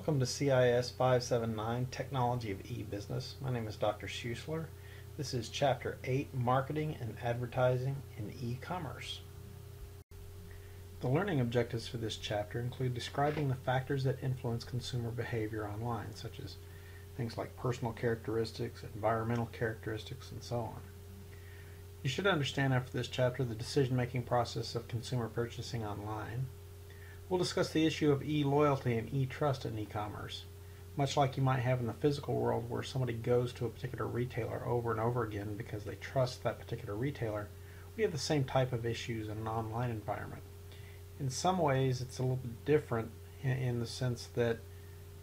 Welcome to CIS 579, Technology of E-Business. My name is Dr. H.Schuessler. This is Chapter 8, Marketing and Advertising in E-Commerce. The learning objectives for this chapter include describing the factors that influence consumer behavior online, such as things like personal characteristics, environmental characteristics, and so on. You should understand after this chapter the decision-making process of consumer purchasing online. We'll discuss the issue of e-loyalty and e-trust in e-commerce. Much like you might have in the physical world where somebody goes to a particular retailer over and over again because they trust that particular retailer, we have the same type of issues in an online environment. In some ways it's a little bit different in the sense that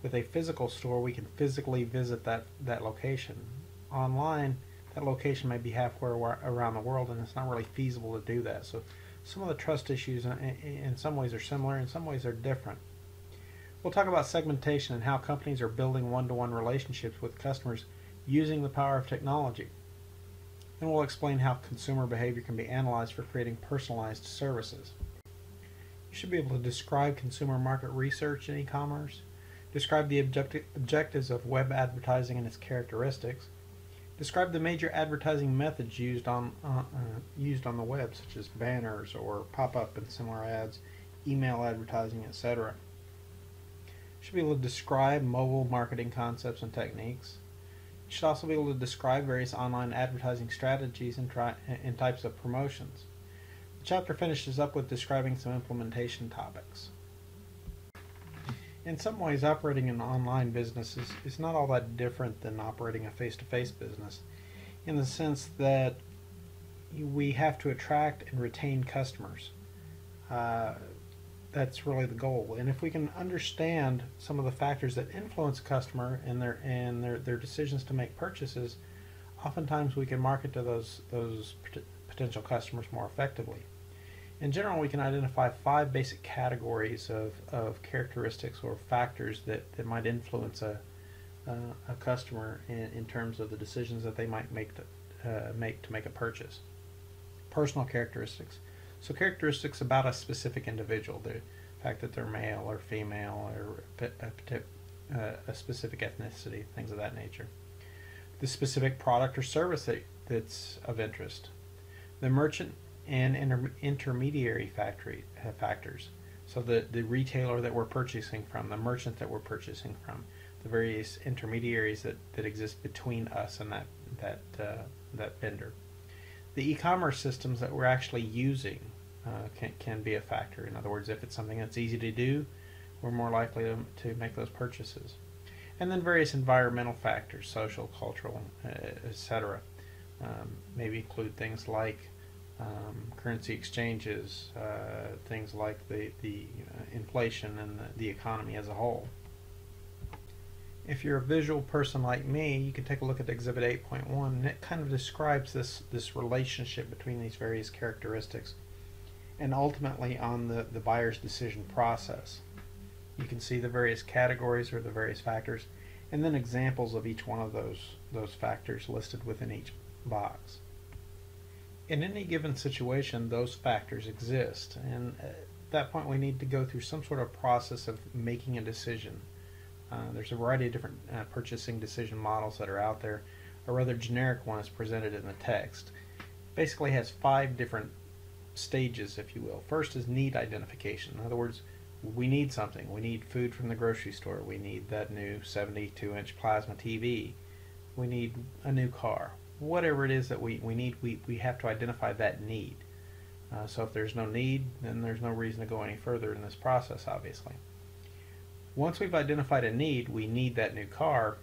with a physical store we can physically visit that location. Online, that location may be halfway around the world and it's not really feasible to do that. So some of the trust issues in some ways are similar, in some ways are different. We'll talk about segmentation and how companies are building one-to-one relationships with customers using the power of technology. And we'll explain how consumer behavior can be analyzed for creating personalized services. You should be able to describe consumer market research in e-commerce, describe the objectives of web advertising and its characteristics, describe the major advertising methods used on the web, such as banners or pop-up and similar ads, email advertising, etc. You should be able to describe mobile marketing concepts and techniques. You should also be able to describe various online advertising strategies and types of promotions. The chapter finishes up with describing some implementation topics. In some ways, operating an online business is not all that different than operating a face-to-face business, in the sense that we have to attract and retain customers. That's really the goal. And if we can understand some of the factors that influence a customer and their decisions to make purchases, oftentimes we can market to those potential customers more effectively. In general, we can identify 5 basic categories of characteristics or factors that might influence a customer in terms of the decisions that they might make to make a purchase. Personal characteristics. So characteristics about a specific individual, the fact that they're male or female or a specific ethnicity, things of that nature. The specific product or service that's of interest. The merchant and intermediary factors. So the retailer that we're purchasing from, the merchant that we're purchasing from, the various intermediaries that exist between us and that vendor. The e-commerce systems that we're actually using can be a factor. In other words, if it's something that's easy to do, we're more likely to make those purchases. And then various environmental factors, social, cultural, etc. Maybe include things like currency exchanges, things like the inflation and the economy as a whole. If you're a visual person like me, you can take a look at Exhibit 8.1, and it kind of describes this relationship between these various characteristics and ultimately on the buyer's decision process. You can see the various categories or the various factors and then examples of each one of those factors listed within each box. In any given situation, those factors exist, and at that point we need to go through some sort of process of making a decision. There's a variety of different purchasing decision models that are out there. A rather generic one is presented in the text. Basically has 5 different stages, if you will. First is need identification. In other words, we need something. We need food from the grocery store. We need that new 72-inch plasma TV. We need a new car. Whatever it is that we need, we have to identify that need. So if there's no need, then there's no reason to go any further in this process, obviously. Once we've identified a need, we need that new car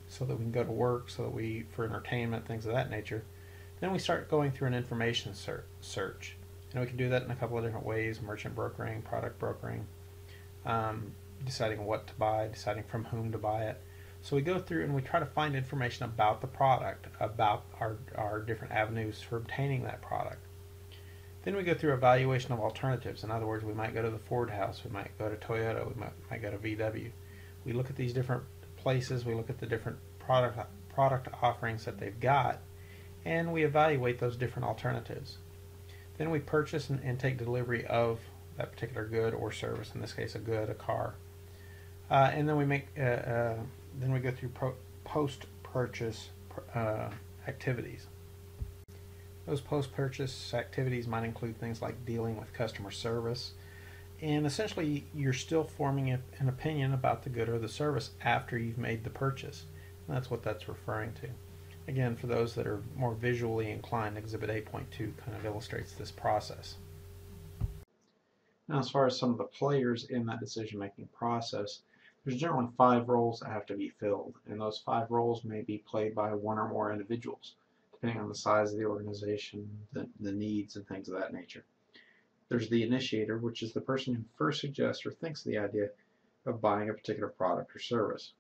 so that we can go to work, so that for entertainment, things of that nature. Then we start going through an information search. And we can do that in a couple of different ways: merchant brokering, product brokering, deciding what to buy, deciding from whom to buy it. So we go through and we try to find information about the product, about our different avenues for obtaining that product. Then we go through evaluation of alternatives. In other words, we might go to the Ford House, we might go to Toyota, we might go to VW. We look at these different places, we look at the different product offerings that they've got, and we evaluate those different alternatives. Then we purchase and take delivery of that particular good or service, in this case a car. And then then we go through post-purchase activities. Those post-purchase activities might include things like dealing with customer service, and essentially you're still forming an opinion about the good or the service after you've made the purchase. And that's what that's referring to. Again, for those that are more visually inclined, Exhibit 8.2 kind of illustrates this process. Now, as far as some of the players in that decision-making process, there's generally 5 roles that have to be filled, and those 5 roles may be played by one or more individuals, depending on the size of the organization, the needs, and things of that nature. There's the initiator, which is the person who first suggests or thinks of the idea of buying a particular product or service.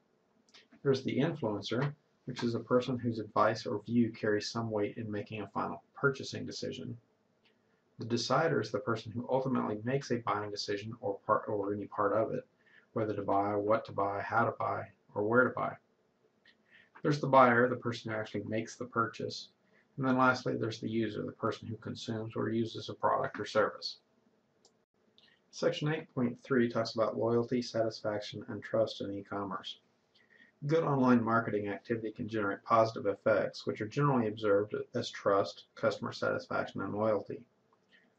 There's the influencer, which is a person whose advice or view carries some weight in making a final purchasing decision. The decider is the person who ultimately makes a buying decision or any part of it, whether to buy, what to buy, how to buy, or where to buy. There's the buyer, the person who actually makes the purchase. And then lastly, there's the user, the person who consumes or uses a product or service. Section 8.3 talks about loyalty, satisfaction, and trust in e-commerce. Good online marketing activity can generate positive effects, which are generally observed as trust, customer satisfaction, and loyalty.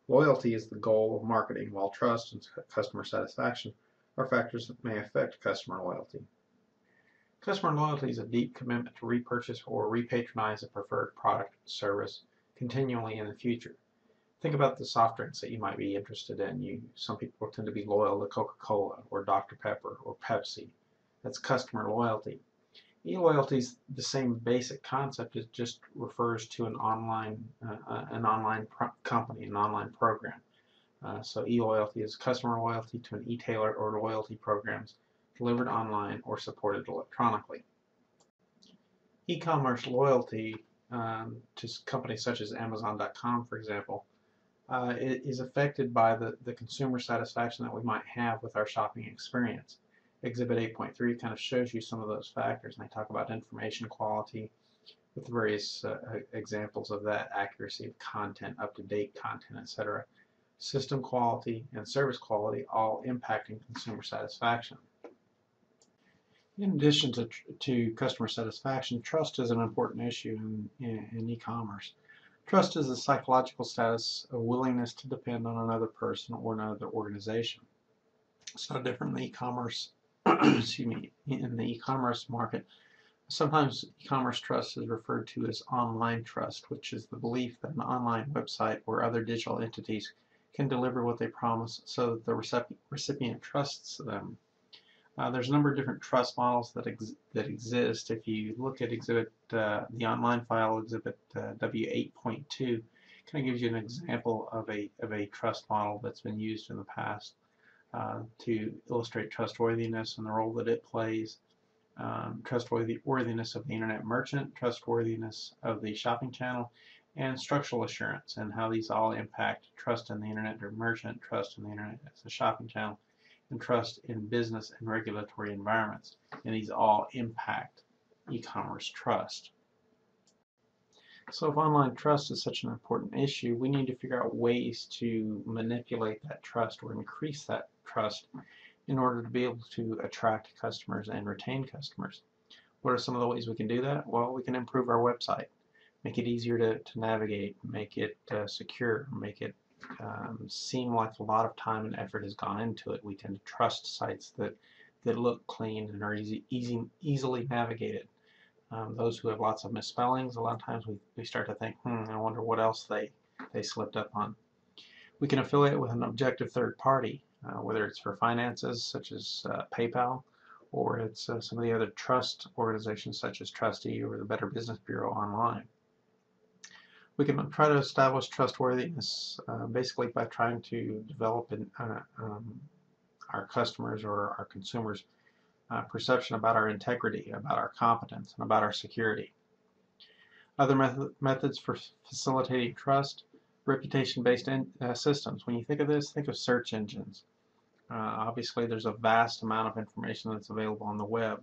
Loyalty is the goal of marketing, while trust and customer satisfaction are factors that may affect customer loyalty. Customer loyalty is a deep commitment to repurchase or repatronize a preferred product or service continually in the future. Think about the soft drinks that you might be interested in. Some people tend to be loyal to Coca-Cola or Dr. Pepper or Pepsi. That's customer loyalty. E-loyalty is the same basic concept. It just refers to an online company, an online program. So e-loyalty is customer loyalty to an e-tailer or loyalty programs delivered online or supported electronically. E-commerce loyalty to companies such as Amazon.com, for example, is affected by the consumer satisfaction that we might have with our shopping experience. Exhibit 8.3 kind of shows you some of those factors, and they talk about information quality with various examples of that, accuracy of content, up-to-date content, etc. System quality and service quality all impacting consumer satisfaction. In addition to customer satisfaction, trust is an important issue in e-commerce. Trust is a psychological status, a willingness to depend on another person or another organization. It's no different in the e-commerce in the e-commerce market. Sometimes e-commerce trust is referred to as online trust, which is the belief that an online website or other digital entities can deliver what they promise so that the recipient trusts them. There's a number of different trust models that exist. If you look at the online file, Exhibit W8.2, kind of gives you an example of a trust model that's been used in the past to illustrate trustworthiness and the role that it plays, trustworthiness of the internet merchant, trustworthiness of the shopping channel, and structural assurance, and how these all impact trust in the internet merchant, trust in the internet as a shopping channel, and trust in business and regulatory environments. And these all impact e-commerce trust. So if online trust is such an important issue, we need to figure out ways to manipulate that trust or increase that trust in order to be able to attract customers and retain customers. What are some of the ways we can do that? Well, we can improve our website, make it easier to navigate, make it secure, make it seem like a lot of time and effort has gone into it. We tend to trust sites that look clean and are easily navigated. Those who have lots of misspellings, a lot of times we start to think, I wonder what else they slipped up on. We can affiliate with an objective third party, whether it's for finances such as PayPal, or it's some of the other trust organizations such as Trustee or the Better Business Bureau online. We can try to establish trustworthiness basically by trying to develop our customers or our consumers' perception about our integrity, about our competence, and about our security. Other methods for facilitating trust, reputation-based systems. When you think of this, think of search engines. Obviously, there's a vast amount of information that's available on the web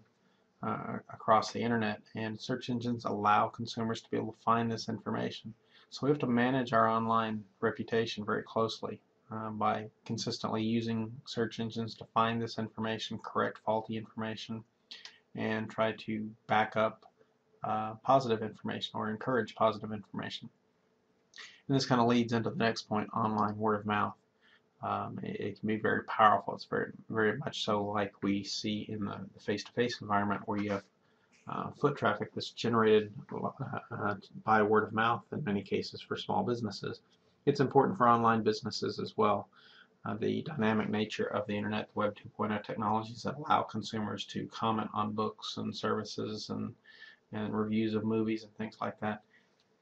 across the internet, and search engines allow consumers to be able to find this information. So we have to manage our online reputation very closely. by consistently using search engines to find this information, correct faulty information, and try to back up positive information or encourage positive information. And this kind of leads into the next point, online word of mouth. It can be very powerful. It's very much so like we see in the face-to-face environment, where you have foot traffic that's generated by word of mouth in many cases for small businesses. It's important for online businesses as well. The dynamic nature of the internet, the Web 2.0 technologies that allow consumers to comment on books and services and reviews of movies and things like that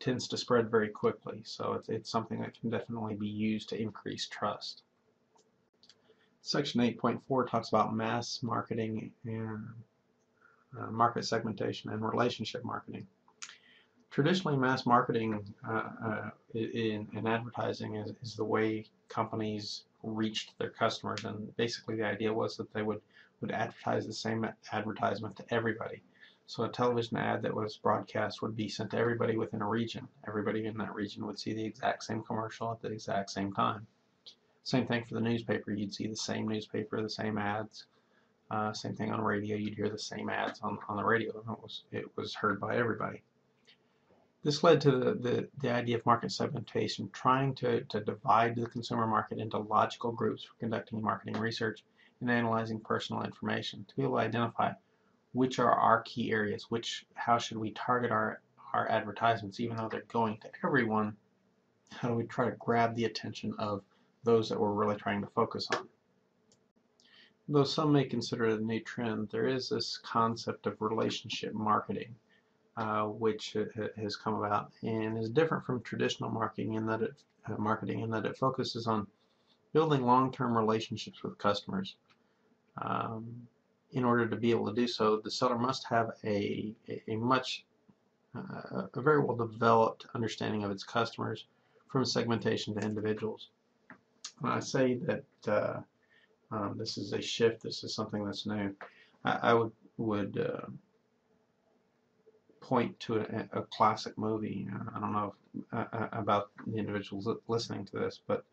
tends to spread very quickly. So it's something that can definitely be used to increase trust. Section 8.4 talks about mass marketing and market segmentation and relationship marketing. Traditionally, mass marketing in advertising is the way companies reached their customers, and basically the idea was that they would advertise the same advertisement to everybody. So a television ad that was broadcast would be sent to everybody within a region. Everybody in that region would see the exact same commercial at the exact same time. Same thing for the newspaper. You'd see the same newspaper, the same ads. Same thing on radio. You'd hear the same ads on the radio. It was heard by everybody. This led to the idea of market segmentation, trying to divide the consumer market into logical groups for conducting marketing research and analyzing personal information to be able to identify which are our key areas, how should we target our advertisements, even though they're going to everyone. How do we try to grab the attention of those that we're really trying to focus on? Though some may consider it a new trend, there is this concept of relationship marketing, which has come about and is different from traditional marketing in that it focuses on building long-term relationships with customers. In order to be able to do so, the seller must have a very well developed understanding of its customers, from segmentation to individuals. When I say that this is a shift, this is something that's new, I would point to a classic movie. I don't know about the individuals listening to this, but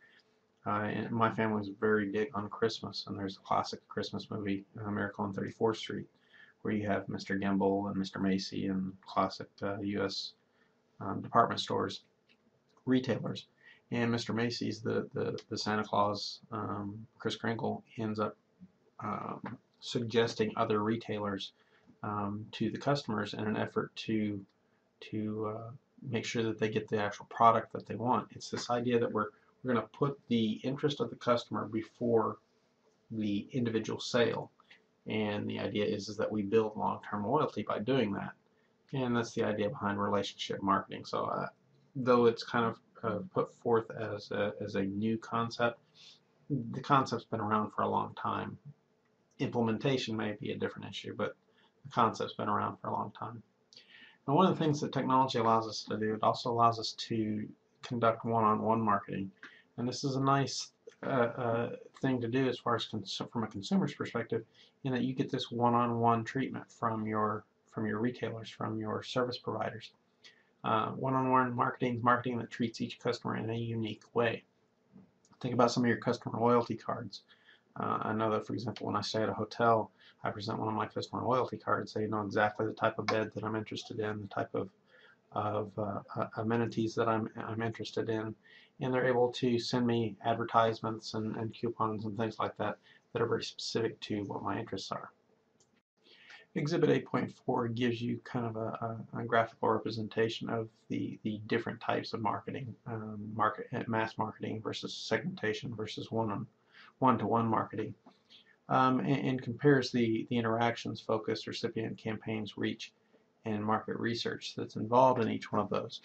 my family is very big on Christmas, and there's a classic Christmas movie, Miracle on 34th Street, where you have Mr. Gimble and Mr. Macy and classic U.S. Department stores, retailers. And Mr. Macy's, the Santa Claus, Kris Kringle, ends up suggesting other retailers to the customers in an effort to make sure that they get the actual product that they want. It's this idea that we're going to put the interest of the customer before the individual sale, and the idea is that we build long-term loyalty by doing that. And that's the idea behind relationship marketing. So though it's kind of put forth as a new concept, the concept's been around for a long time. Implementation may be a different issue, but the concept's been around for a long time. Now, one of the things that technology allows us to do, it also allows us to conduct one-on-one marketing. And this is a nice thing to do as far as from a consumer's perspective, in that you get this one-on-one treatment from your retailers, from your service providers. One-on-one marketing that treats each customer in a unique way. Think about some of your customer loyalty cards. I know that, for example, when I stay at a hotel, I present one of my customer loyalty cards. They know exactly the type of bed that I'm interested in, the type of amenities that I'm interested in, and they're able to send me advertisements and coupons and things like that that are very specific to what my interests are. Exhibit 8.4 gives you kind of a graphical representation of the different types of marketing, mass marketing versus segmentation versus one-to-one marketing, and compares the interactions, focus, recipient, campaigns, reach, and market research that's involved in each one of those.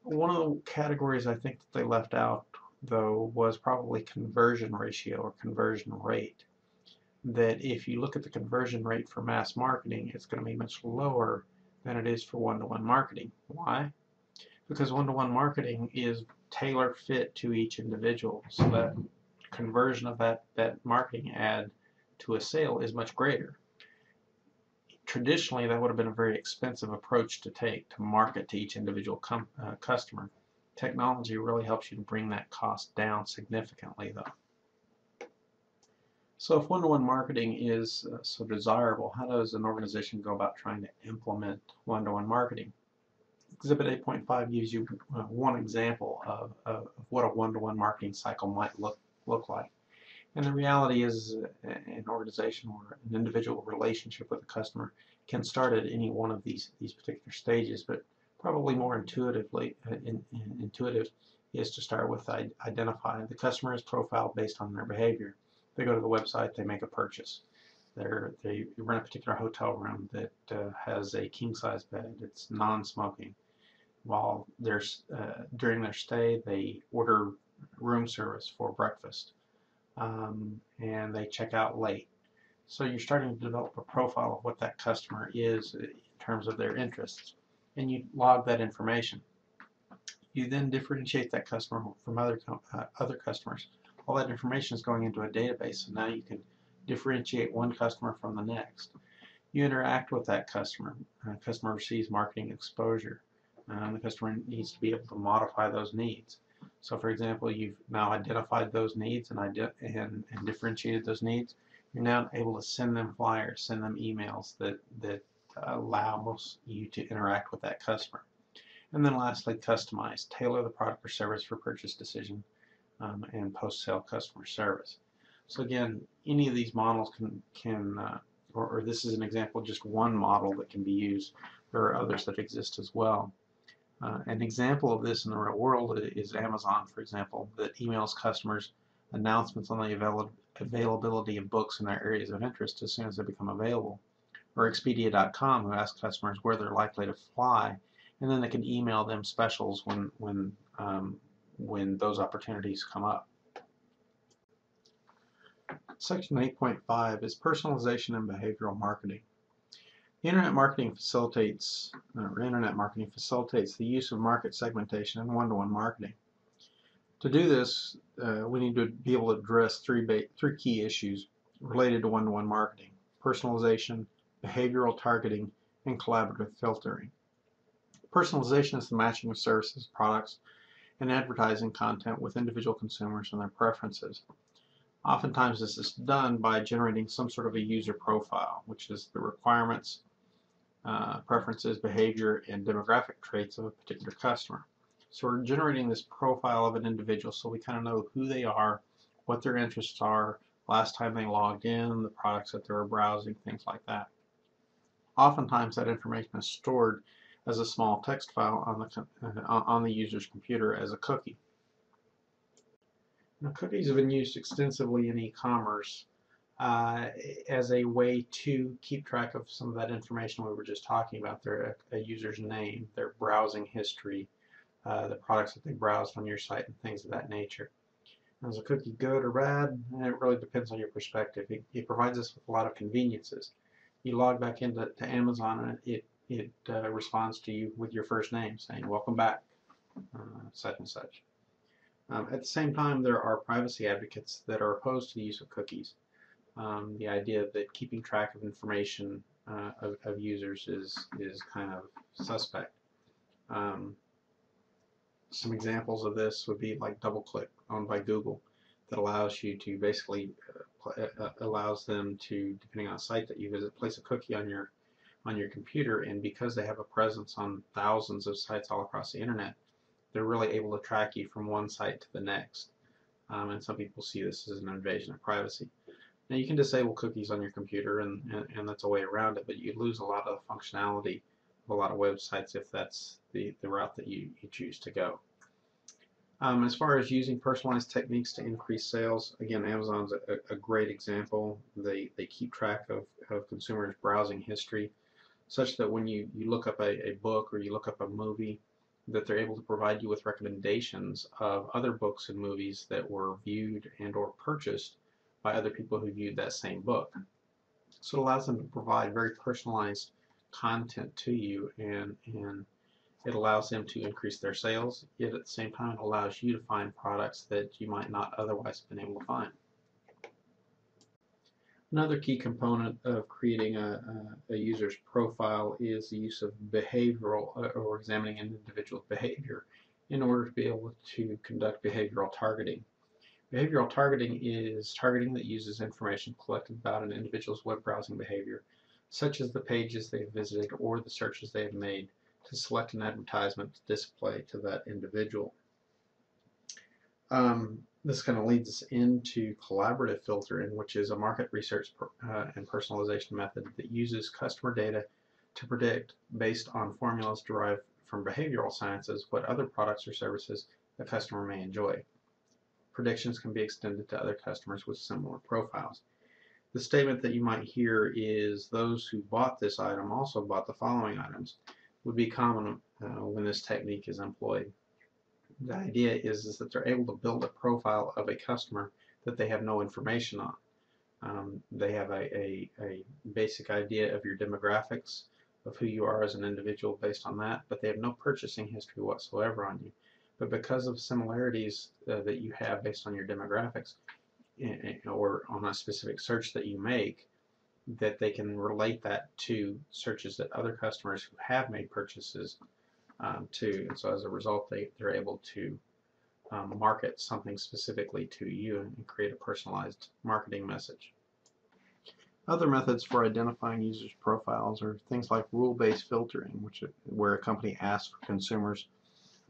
One of the categories I think that they left out, though, was probably conversion ratio or conversion rate. That if you look at the conversion rate for mass marketing, it's going to be much lower than it is for one-to-one marketing. Why? Because one-to-one marketing is tailor fit to each individual, so that conversion of that marketing ad to a sale is much greater. Traditionally, that would have been a very expensive approach to take to market to each individual customer. Technology really helps you to bring that cost down significantly, though. So if one-to-one marketing is so desirable, how does an organization go about trying to implement one-to-one marketing? Exhibit 8.5 gives you one example of what a one-to-one marketing cycle might look like. And the reality is an organization or an individual relationship with a customer can start at any one of these particular stages, but probably more intuitive is to start with identify the customer is profiled based on their behavior. They go to the website, they make a purchase. They rent a particular hotel room that has a king-size bed. It's non-smoking. While during their stay, they order room service for breakfast, and they check out late. So you're starting to develop a profile of what that customer is in terms of their interests, and you log that information. You then differentiate that customer from other customers. All that information is going into a database, so now you can differentiate one customer from the next. You interact with that customer. Customer receives marketing exposure. The customer needs to be able to modify those needs. So, for example, you've now identified those needs and differentiated those needs. You're now able to send them flyers, send them emails that allow you to interact with that customer. And then lastly, customize. Tailor the product or service for purchase decision and post-sale customer service. So again, any of these models or this is an example of just one model that can be used. There are others that exist as well. An example of this in the real world is Amazon, for example, that emails customers announcements on the availability of books in their areas of interest as soon as they become available. Or Expedia.com, who asks customers where they're likely to fly, and then they can email them specials when those opportunities come up. Section 8.5 is personalization and behavioral marketing. Internet marketing facilitates the use of market segmentation and one-to-one marketing. To do this, we need to be able to address three key issues related to one-to-one marketing: personalization, behavioral targeting, and collaborative filtering. Personalization is the matching of services, products, and advertising content with individual consumers and their preferences. Oftentimes this is done by generating some sort of a user profile, which is the requirements, preferences, behavior, and demographic traits of a particular customer. So we're generating this profile of an individual so we kind of know who they are, what their interests are, last time they logged in, the products that they were browsing, things like that. Oftentimes that information is stored as a small text file on the user's computer as a cookie. Now, cookies have been used extensively in e-commerce as a way to keep track of some of that information we were just talking about, a user's name, their browsing history, the products that they browsed on your site, and things of that nature. Now, is a cookie good or bad? It really depends on your perspective. It provides us with a lot of conveniences. You log back into Amazon and it responds to you with your first name saying, "Welcome back," such and such. At the same time, there are privacy advocates that are opposed to the use of cookies. The idea that keeping track of information of users is kind of suspect. Some examples of this would be like DoubleClick, owned by Google, that allows you to basically allows them to, depending on the site that you visit, place a cookie on your computer, and because they have a presence on thousands of sites all across the internet, they're really able to track you from one site to the next. And some people see this as an invasion of privacy. Now, you can disable cookies on your computer, and that's a way around it, but you lose a lot of the functionality of a lot of websites if that's the route that you choose to go. As far as using personalized techniques to increase sales, again, Amazon's a great example. They keep track of consumers' browsing history, such that when you look up a book or you look up a movie, that they're able to provide you with recommendations of other books and movies that were viewed and or purchased by other people who viewed that same book. So it allows them to provide very personalized content to you, and it allows them to increase their sales, yet at the same time it allows you to find products that you might not otherwise have been able to find. Another key component of creating a user's profile is the use of behavioral or examining an individual's behavior in order to be able to conduct behavioral targeting. Behavioral targeting is targeting that uses information collected about an individual's web browsing behavior, such as the pages they have visited or the searches they have made, to select an advertisement to display to that individual. This kind of leads us into collaborative filtering, which is a market research and personalization method that uses customer data to predict, based on formulas derived from behavioral sciences, what other products or services the customer may enjoy. Predictions can be extended to other customers with similar profiles. The statement that you might hear is those who bought this item also bought the following items would be common when this technique is employed. The idea is that they're able to build a profile of a customer that they have no information on. They have a basic idea of your demographics, of who you are as an individual based on that, but they have no purchasing history whatsoever on you. But because of similarities that you have based on your demographics or on a specific search that you make, that they can relate that to searches that other customers who have made purchases to. And so as a result, they're able to market something specifically to you and create a personalized marketing message. Other methods for identifying users' profiles are things like rule-based filtering, where a company asks consumers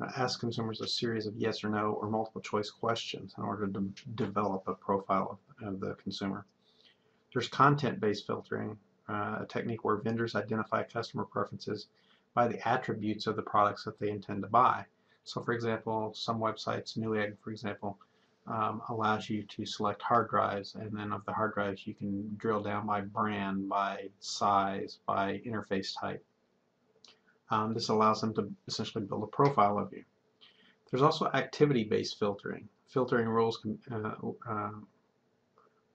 a series of yes or no or multiple choice questions in order to develop a profile of the consumer. There's content-based filtering, a technique where vendors identify customer preferences by the attributes of the products that they intend to buy. So for example, some websites, Newegg for example, allows you to select hard drives, and then of the hard drives you can drill down by brand, by size, by interface type. This allows them to essentially build a profile of you. There's also activity-based filtering. Filtering rules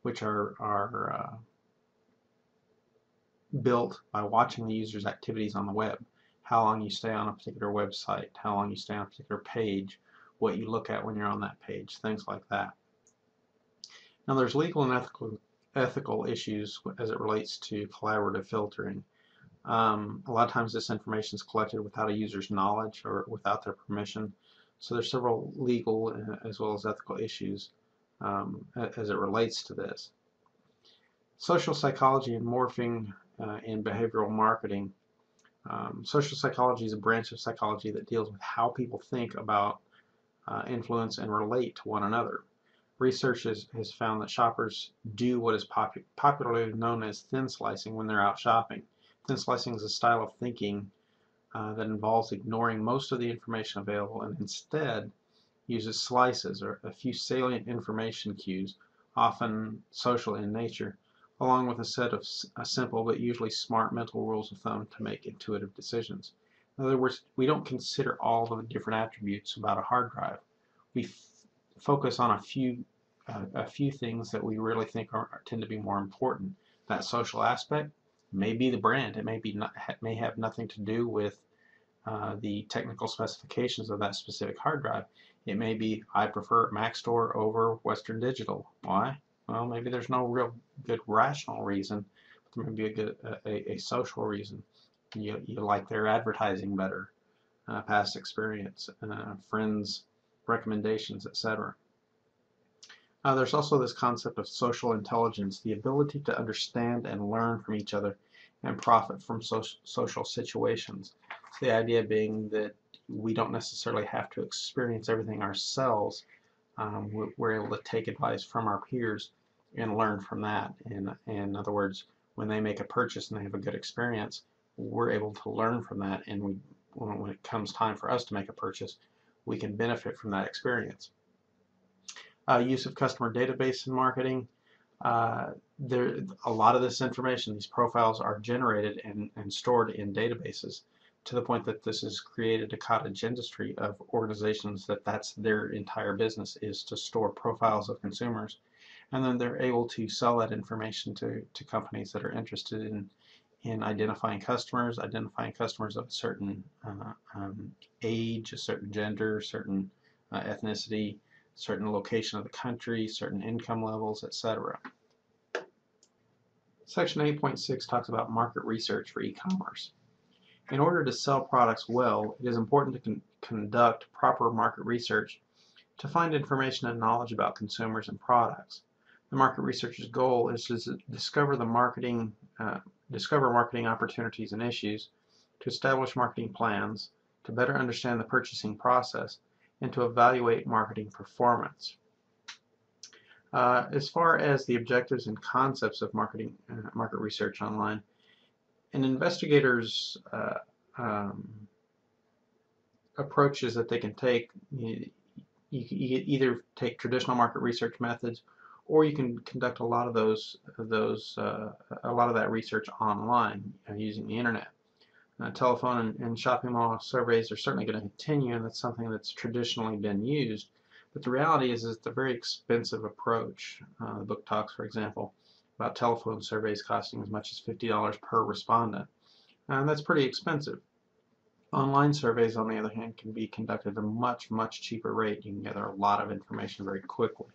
which are built by watching the user's activities on the web. How long you stay on a particular website, how long you stay on a particular page, what you look at when you're on that page, things like that. Now there's legal and ethical issues as it relates to collaborative filtering. A lot of times this information is collected without a user's knowledge or without their permission. So there's several legal as well as ethical issues as it relates to this. Social psychology and morphing in behavioral marketing. Social psychology is a branch of psychology that deals with how people think about, influence, and relate to one another. Research has found that shoppers do what is popularly known as thin slicing when they're out shopping. Thin slicing is a style of thinking that involves ignoring most of the information available and instead uses slices or a few salient information cues, often social in nature, along with a set of simple but usually smart mental rules of thumb to make intuitive decisions. In other words, we don't consider all the different attributes about a hard drive. We focus on a few things that we really think tend to be more important. That social aspect may be the brand. It may have nothing to do with the technical specifications of that specific hard drive. It may be, I prefer Maxtor over Western Digital. Why? Well, maybe there's no real good rational reason, but there may be a social reason. You like their advertising better, past experience, friends' recommendations, etc. There's also this concept of social intelligence, the ability to understand and learn from each other and profit from social situations. So the idea being that we don't necessarily have to experience everything ourselves. We're able to take advice from our peers and learn from that. In other words, when they make a purchase and they have a good experience, we're able to learn from that, and when it comes time for us to make a purchase, we can benefit from that experience. Use of customer database in marketing. A lot of this information, these profiles, are generated and stored in databases, to the point that this has created a cottage industry of organizations that's their entire business, is to store profiles of consumers, and then they're able to sell that information to companies that are interested in identifying customers of a certain age, a certain gender, certain ethnicity, certain location of the country, certain income levels, etc. Section 8.6 talks about market research for e-commerce. In order to sell products well, it is important to conduct proper market research to find information and knowledge about consumers and products. The market researcher's goal is to discover marketing opportunities and issues, to establish marketing plans, to better understand the purchasing process, and to evaluate marketing performance. As far as the objectives and concepts of market research online, an investigator's approaches that they can take, you can either take traditional market research methods, or you can conduct a lot of that research online using the internet. Telephone and shopping mall surveys are certainly going to continue, and that's something that's traditionally been used. But the reality is it's a very expensive approach. The book talks, for example, about telephone surveys costing as much as $50 per respondent, and that's pretty expensive. Online surveys, on the other hand, can be conducted at a much, much cheaper rate. You can gather a lot of information very quickly.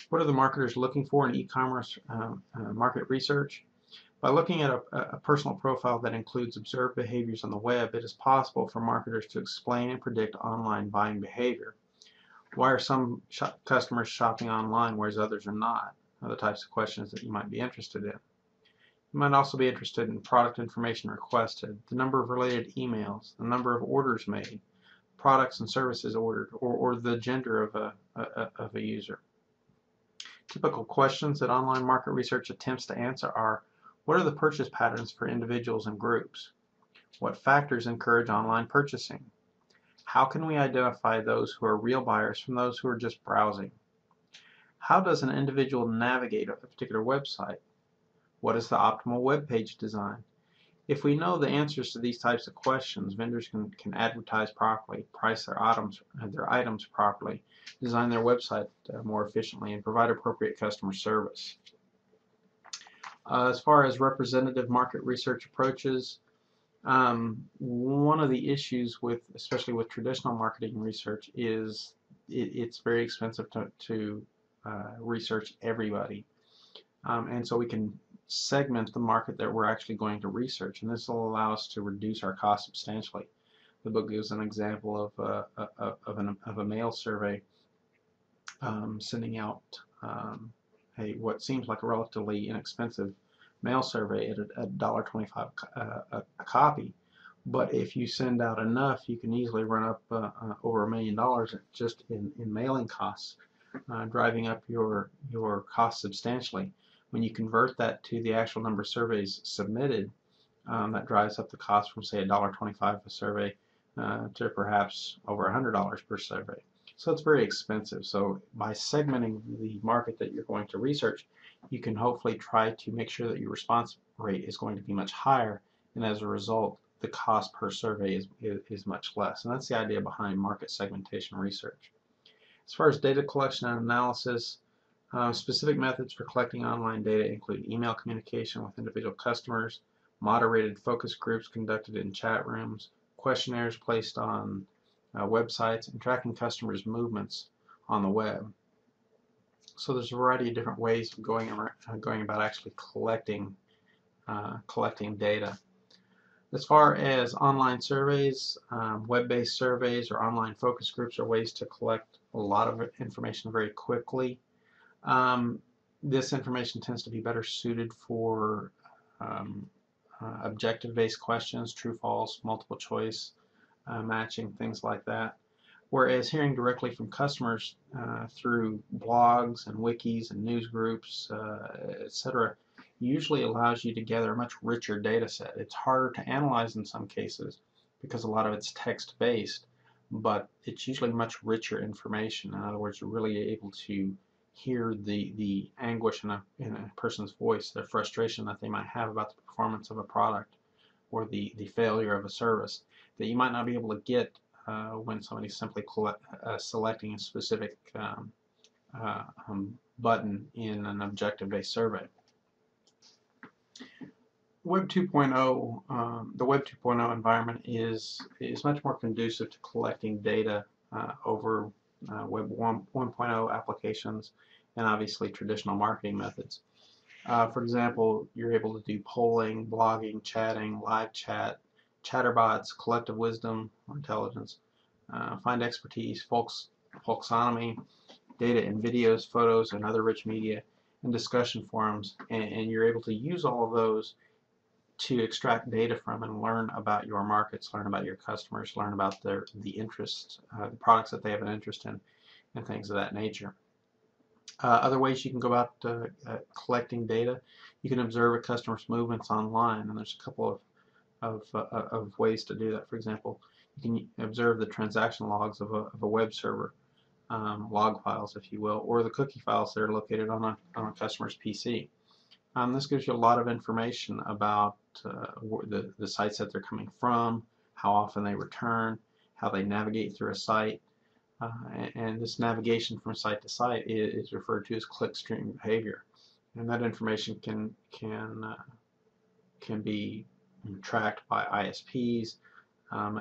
What are the marketers looking for in e-commerce market research? By looking at a personal profile that includes observed behaviors on the web, it is possible for marketers to explain and predict online buying behavior. Why are some customers shopping online whereas others are not? Are the types of questions that you might be interested in. You might also be interested in product information requested, the number of related emails, the number of orders made, products and services ordered, or the gender of a user. Typical questions that online market research attempts to answer are: what are the purchase patterns for individuals and groups? What factors encourage online purchasing? How can we identify those who are real buyers from those who are just browsing? How does an individual navigate a particular website? What is the optimal web page design? If we know the answers to these types of questions, vendors can advertise properly, price their items properly, design their website more efficiently, and provide appropriate customer service. As far as representative market research approaches, one of the issues especially with traditional marketing research is it's very expensive to research everybody. And so we can segment the market that we're actually going to research, and this will allow us to reduce our costs substantially. The book gives an example of a mail survey sending out what seems like a relatively inexpensive mail survey at $1.25 a copy. But if you send out enough, you can easily run up over $1 million just in mailing costs, driving up your costs substantially. When you convert that to the actual number of surveys submitted, that drives up the cost from, say, $1.25 a survey to perhaps over $100 per survey. So it's very expensive. So by segmenting the market that you're going to research, you can hopefully try to make sure that your response rate is going to be much higher, and as a result, the cost per survey is much less. And that's the idea behind market segmentation research. As far as data collection and analysis, specific methods for collecting online data include email communication with individual customers, moderated focus groups conducted in chat rooms, questionnaires placed on websites, and tracking customers' movements on the web. So there's a variety of different ways of going about actually collecting data. As far as online surveys, web-based surveys or online focus groups are ways to collect a lot of information very quickly. This information tends to be better suited for objective-based questions, true, false, multiple choice, matching, things like that. Whereas hearing directly from customers through blogs and wikis and news groups, etc., usually allows you to gather a much richer data set. It's harder to analyze in some cases because a lot of it's text-based, but it's usually much richer information. In other words, you're really able to hear the anguish in a person's voice, their frustration that they might have about the performance of a product or the failure of a service that you might not be able to get when somebody's simply selecting a specific button in an objective-based survey. Web 2.0, the Web 2.0 environment is much more conducive to collecting data over Web 1.0 applications and obviously traditional marketing methods. For example, you're able to do polling, blogging, chatting, live chat, chatterbots, collective wisdom or intelligence, find expertise, folksonomy, data in videos, photos, and other rich media, and discussion forums, and you're able to use all of those to extract data from and learn about your markets, learn about your customers, learn about the interests, the products that they have an interest in, and things of that nature. Other ways you can go about collecting data, you can observe a customer's movements online, and there's a couple of ways to do that. For example, you can observe the transaction logs of a web server, log files, if you will, or the cookie files that are located on a customer's PC. This gives you a lot of information about the sites that they're coming from, how often they return, how they navigate through a site, and this navigation from site to site is referred to as clickstream behavior, and that information can be tracked by ISPs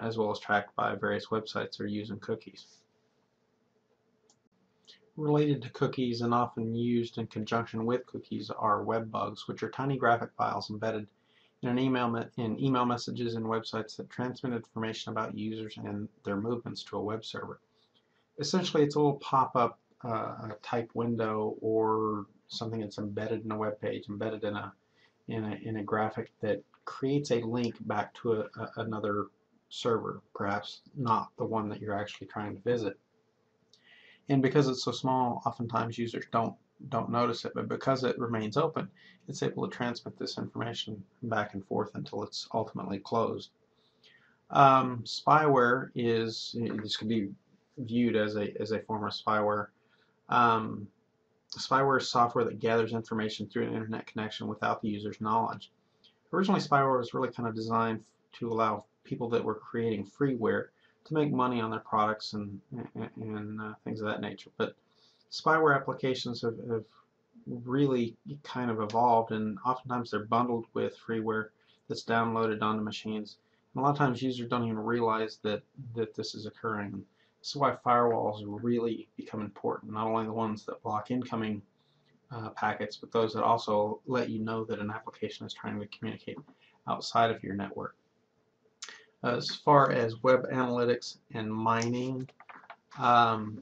as well as tracked by various websites that are using cookies. Related to cookies and often used in conjunction with cookies are web bugs, which are tiny graphic files embedded in email messages and websites that transmit information about users and their movements to a web server. Essentially, it's a little pop-up type window or something that's embedded in a web page, embedded in a graphic that creates a link back to another server, perhaps not the one that you're actually trying to visit. And because it's so small, oftentimes users don't notice it, but because it remains open, it's able to transmit this information back and forth until it's ultimately closed. Spyware this could be viewed as a form of spyware. Spyware is software that gathers information through an internet connection without the user's knowledge. Originally, spyware was really kind of designed to allow people that were creating freeware to make money on their products and things of that nature. But spyware applications have really kind of evolved, and oftentimes they're bundled with freeware that's downloaded onto machines. And a lot of times users don't even realize that this is occurring. This is why firewalls really become important, not only the ones that block incoming packets, but those that also let you know that an application is trying to communicate outside of your network. As far as web analytics and mining, the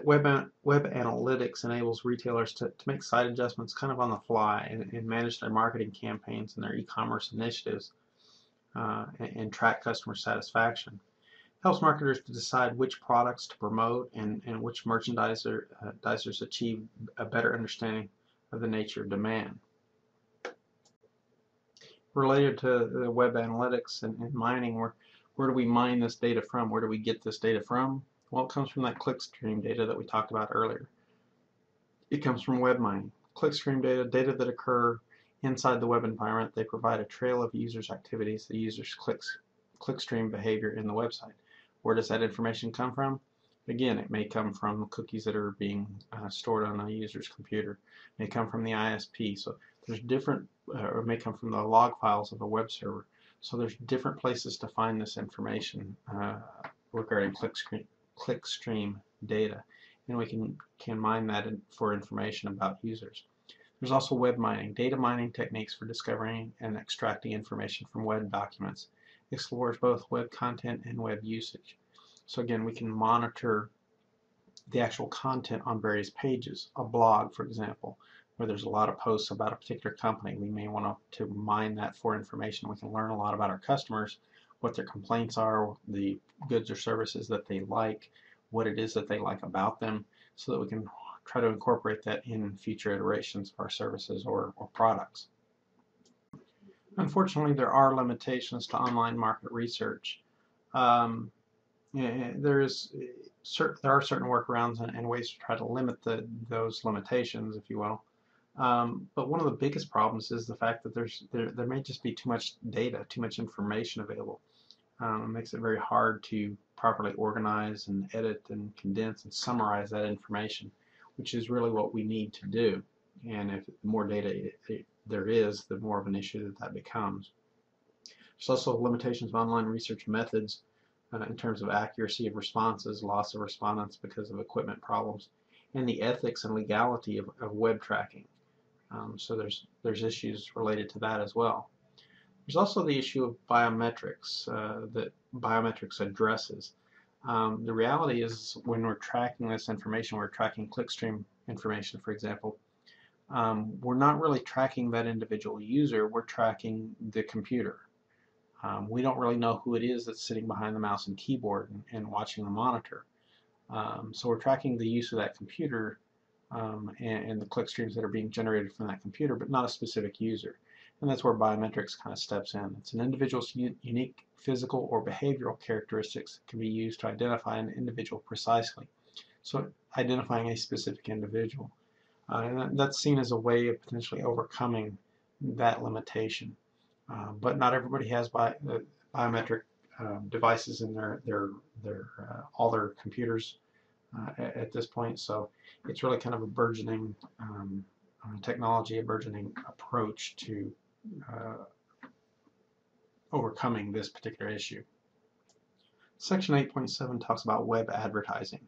web analytics enables retailers to make site adjustments kind of on the fly and manage their marketing campaigns and their e-commerce initiatives and track customer satisfaction. It helps marketers to decide which products to promote and which merchandisers achieve a better understanding of the nature of demand. Related to the web analytics and mining, where do we mine this data from? Where do we get this data from? Well, it comes from that clickstream data that we talked about earlier. It comes from web mining. Clickstream data that occur inside the web environment. They provide a trail of users' activities, the users' clickstream behavior in the website. Where does that information come from? Again, it may come from cookies that are being stored on a user's computer. It may come from the ISP. So there's different, or it may come from the log files of a web server. So there's different places to find this information regarding clickstream data, and we can mine that for information about users. There's also web mining. Data mining techniques for discovering and extracting information from web documents. Explores both web content and web usage. So again, we can monitor the actual content on various pages. A blog, for example, where there's a lot of posts about a particular company. We may want to mine that for information. We can learn a lot about our customers, what their complaints are, the goods or services that they like, what it is that they like about them, so that we can try to incorporate that in future iterations of our services or products. Unfortunately, there are limitations to online market research. There are certain workarounds and ways to try to limit those limitations, if you will. But one of the biggest problems is the fact that there may just be too much data, too much information available. It makes it very hard to properly organize and edit and condense and summarize that information, which is really what we need to do. And if the more data there is, the more of an issue that becomes. There's also limitations of online research methods in terms of accuracy of responses, loss of respondents because of equipment problems, and the ethics and legality of web tracking. So there's issues related to that as well. There's also the issue of biometrics that biometrics addresses. The reality is when we're tracking this information, we're tracking clickstream information, for example, we're not really tracking that individual user, we're tracking the computer. We don't really know who it is that's sitting behind the mouse and keyboard and watching the monitor. So we're tracking the use of that computer and the click streams that are being generated from that computer, but not a specific user. And that's where biometrics kind of steps in. It's an individual's unique physical or behavioral characteristics that can be used to identify an individual precisely. So identifying a specific individual. And that's seen as a way of potentially overcoming that limitation. But not everybody has biometric devices in all their computers at this point, so it's really kind of a burgeoning technology, a burgeoning approach to overcoming this particular issue. Section 8.7 talks about web advertising.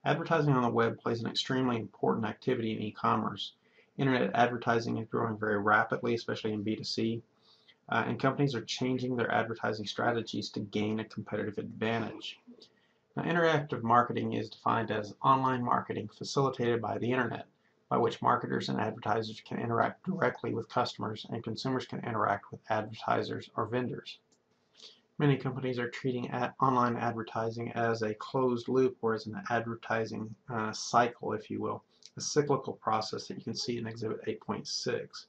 Advertising on the web plays an extremely important activity in e-commerce. Internet advertising is growing very rapidly, especially in B2C, and companies are changing their advertising strategies to gain a competitive advantage. Now, interactive marketing is defined as online marketing facilitated by the internet, by which marketers and advertisers can interact directly with customers and consumers can interact with advertisers or vendors. Many companies are treating online advertising as a closed loop or as an advertising cycle, if you will, a cyclical process that you can see in Exhibit 8.6.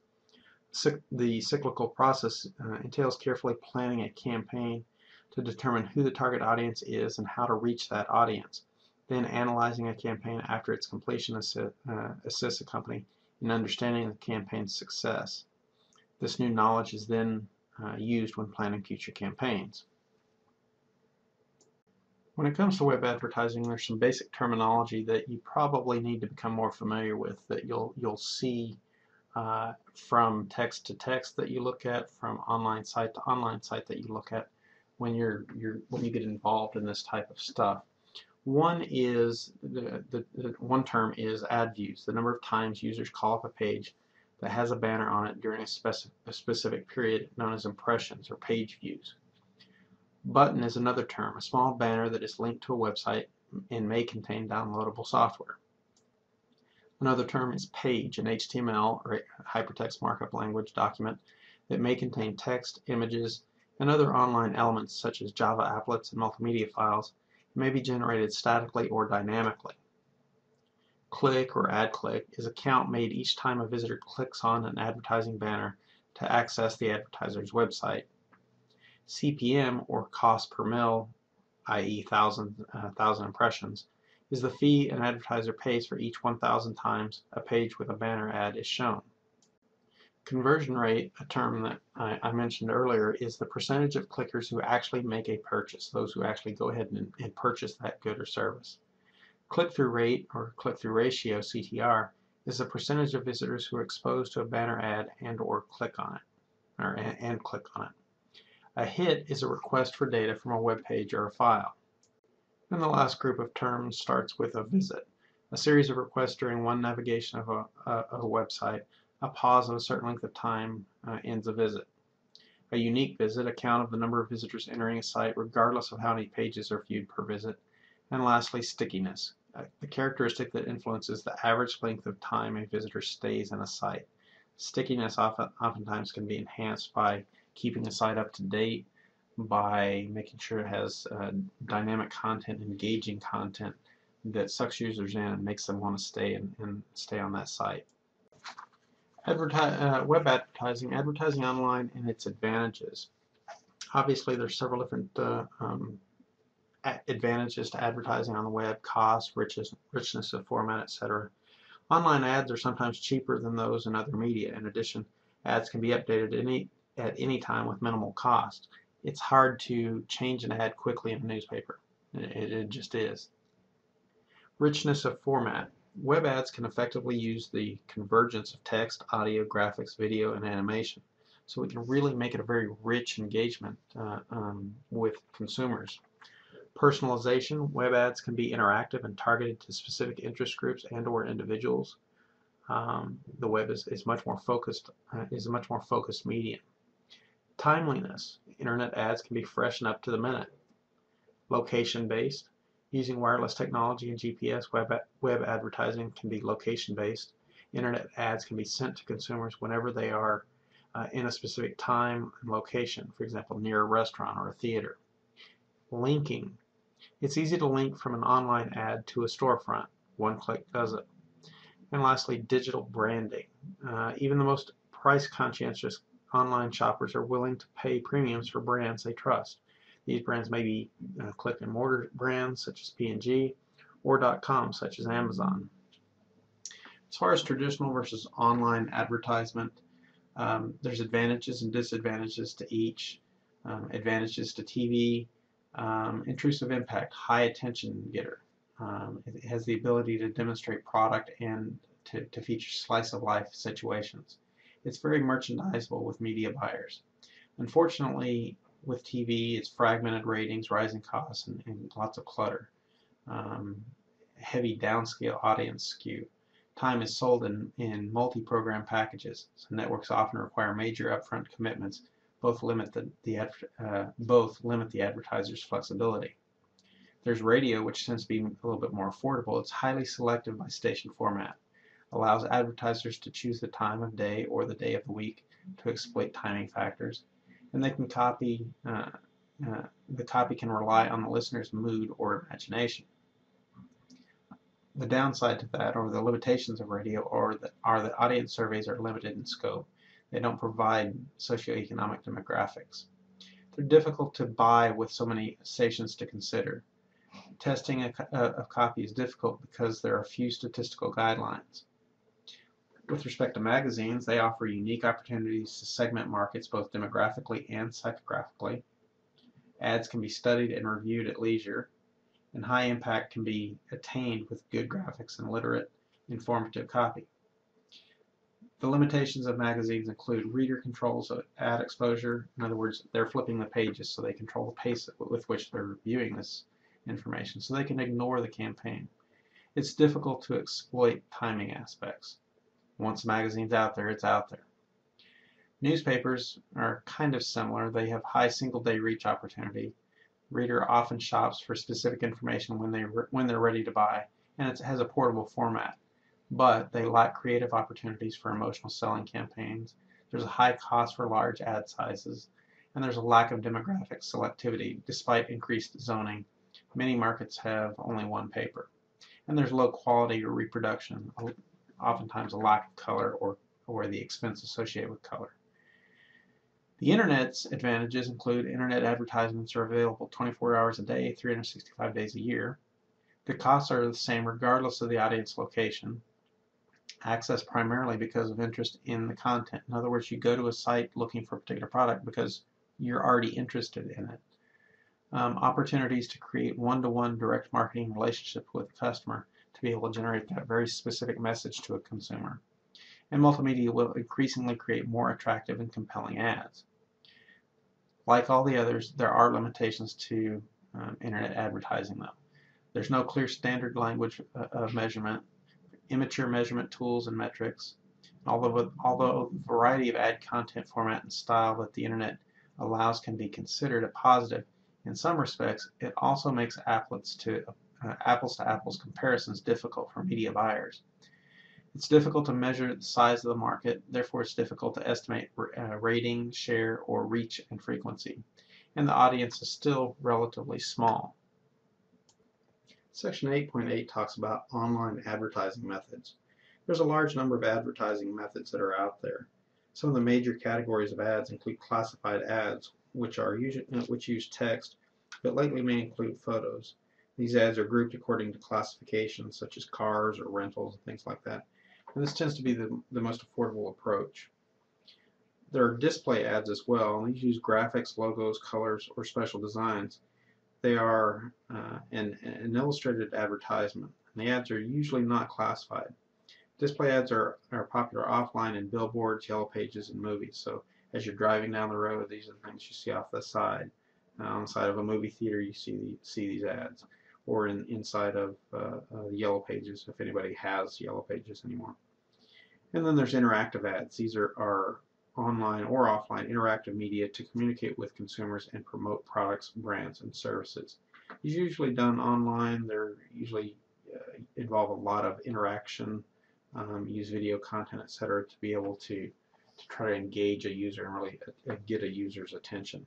The cyclical process entails carefully planning a campaign to determine who the target audience is and how to reach that audience. Then analyzing a campaign after its completion assists a company in understanding the campaign's success. This new knowledge is then used when planning future campaigns. When it comes to web advertising, there's some basic terminology that you probably need to become more familiar with, that you'll see from text to text that you look at, from online site to online site that you look at when you get involved in this type of stuff. One is one term is ad views, the number of times users call up a page that has a banner on it during a specific period, known as impressions or page views. Button is another term, a small banner that is linked to a website and may contain downloadable software. Another term is page, an HTML or hypertext markup language document that may contain text, images, and other online elements such as Java applets and multimedia files. It may be generated statically or dynamically. Click or ad click is a count made each time a visitor clicks on an advertising banner to access the advertiser's website. CPM, or cost per mil, i.e. 1,000 impressions, is the fee an advertiser pays for each 1,000 times a page with a banner ad is shown. Conversion rate, a term that I mentioned earlier, is the percentage of clickers who actually make a purchase, those who actually go ahead and purchase that good or service. Click-through rate, or click-through ratio, CTR, is the percentage of visitors who are exposed to a banner ad and/or click on it, and click on it. A hit is a request for data from a web page or a file. And the last group of terms starts with a visit, a series of requests during one navigation of a website. A pause of a certain length of time ends a visit. A unique visit, a count of the number of visitors entering a site regardless of how many pages are viewed per visit. And lastly, stickiness, a characteristic that influences the average length of time a visitor stays in a site. Stickiness oftentimes can be enhanced by keeping a site up to date, by making sure it has dynamic content, engaging content that sucks users in and makes them want to stay and stay on that site. Web advertising online and its advantages. Obviously, there's several different advantages to advertising on the web: cost, richness of format, etc. Online ads are sometimes cheaper than those in other media. In addition, ads can be updated at any time with minimal cost. It's hard to change an ad quickly in a newspaper. It just is. Richness of format. Web ads can effectively use the convergence of text, audio, graphics, video, and animation. So we can really make it a very rich engagement with consumers. Personalization. Web ads can be interactive and targeted to specific interest groups and/or individuals. The web is a much more focused medium. Timeliness. Internet ads can be fresh and up to the minute. Location-based. Using wireless technology and GPS, web advertising can be location-based. Internet ads can be sent to consumers whenever they are in a specific time and location, for example, near a restaurant or a theater. Linking. It's easy to link from an online ad to a storefront. One click does it. And lastly, digital branding. Even the most price-conscientious online shoppers are willing to pay premiums for brands they trust. These brands may be click-and-mortar brands such as P&G or .com such as Amazon. As far as traditional versus online advertisement, there's advantages and disadvantages to each. Advantages to TV, intrusive impact, high attention getter. It has the ability to demonstrate product and to feature slice-of-life situations. It's very merchandisable with media buyers. Unfortunately, with TV, it's fragmented ratings, rising costs, and lots of clutter. Heavy downscale audience skew. Time is sold in multi-program packages, so networks often require major upfront commitments. Both limit the advertiser's flexibility. There's radio, which tends to be a little bit more affordable. It's highly selective by station format. Allows advertisers to choose the time of day or the day of the week to exploit timing factors. And they can copy, the copy can rely on the listener's mood or imagination. The downside to that, or the limitations of radio, are the audience surveys are limited in scope. They don't provide socioeconomic demographics. They're difficult to buy with so many stations to consider. Testing a copy is difficult because there are few statistical guidelines. With respect to magazines, they offer unique opportunities to segment markets both demographically and psychographically. Ads can be studied and reviewed at leisure, and high impact can be attained with good graphics and literate, informative copy. The limitations of magazines include reader controls of ad exposure. In other words, they're flipping the pages, so they control the pace with which they're viewing this information, so they can ignore the campaign. It's difficult to exploit timing aspects. Once a magazine's out there, it's out there. Newspapers are kind of similar. They have high single-day reach opportunity. Reader often shops for specific information when they're ready to buy, and it has a portable format. But they lack creative opportunities for emotional selling campaigns. There's a high cost for large ad sizes, and there's a lack of demographic selectivity despite increased zoning. Many markets have only one paper. And there's low quality or reproduction, oftentimes a lack of color or the expense associated with color. The Internet's advantages include Internet advertisements are available 24 hours a day, 365 days a year. The costs are the same regardless of the audience location. Access primarily because of interest in the content. In other words, you go to a site looking for a particular product because you're already interested in it. Opportunities to create one-to-one direct marketing relationship with the customer to be able to generate that very specific message to a consumer. And multimedia will increasingly create more attractive and compelling ads. Like all the others, there are limitations to Internet advertising, though. There's no clear standard language of measurement, immature measurement tools and metrics. Although the variety of ad content format and style that the Internet allows can be considered a positive, in some respects, it also makes apples to apples comparisons difficult for media buyers. It's difficult to measure the size of the market, therefore it's difficult to estimate rating, share, or reach and frequency. And the audience is still relatively small. Section 8.8 talks about online advertising methods. There's a large number of advertising methods that are out there. Some of the major categories of ads include classified ads, which use text, but lately may include photos. These ads are grouped according to classifications such as cars or rentals and things like that. And this tends to be the most affordable approach. There are display ads as well, and these use graphics, logos, colors, or special designs. They are an illustrated advertisement, and the ads are usually not classified. Display ads are popular offline in billboards, yellow pages, and movies. So as you're driving down the road, these are the things you see off the side. On the side of a movie theater, you see these ads, or inside of yellow pages, if anybody has yellow pages anymore. And then there's interactive ads. These are online or offline interactive media to communicate with consumers and promote products, brands, and services. These are usually done online. They're usually involve a lot of interaction, use video content, etc., to be able to try to engage a user and really get a user's attention.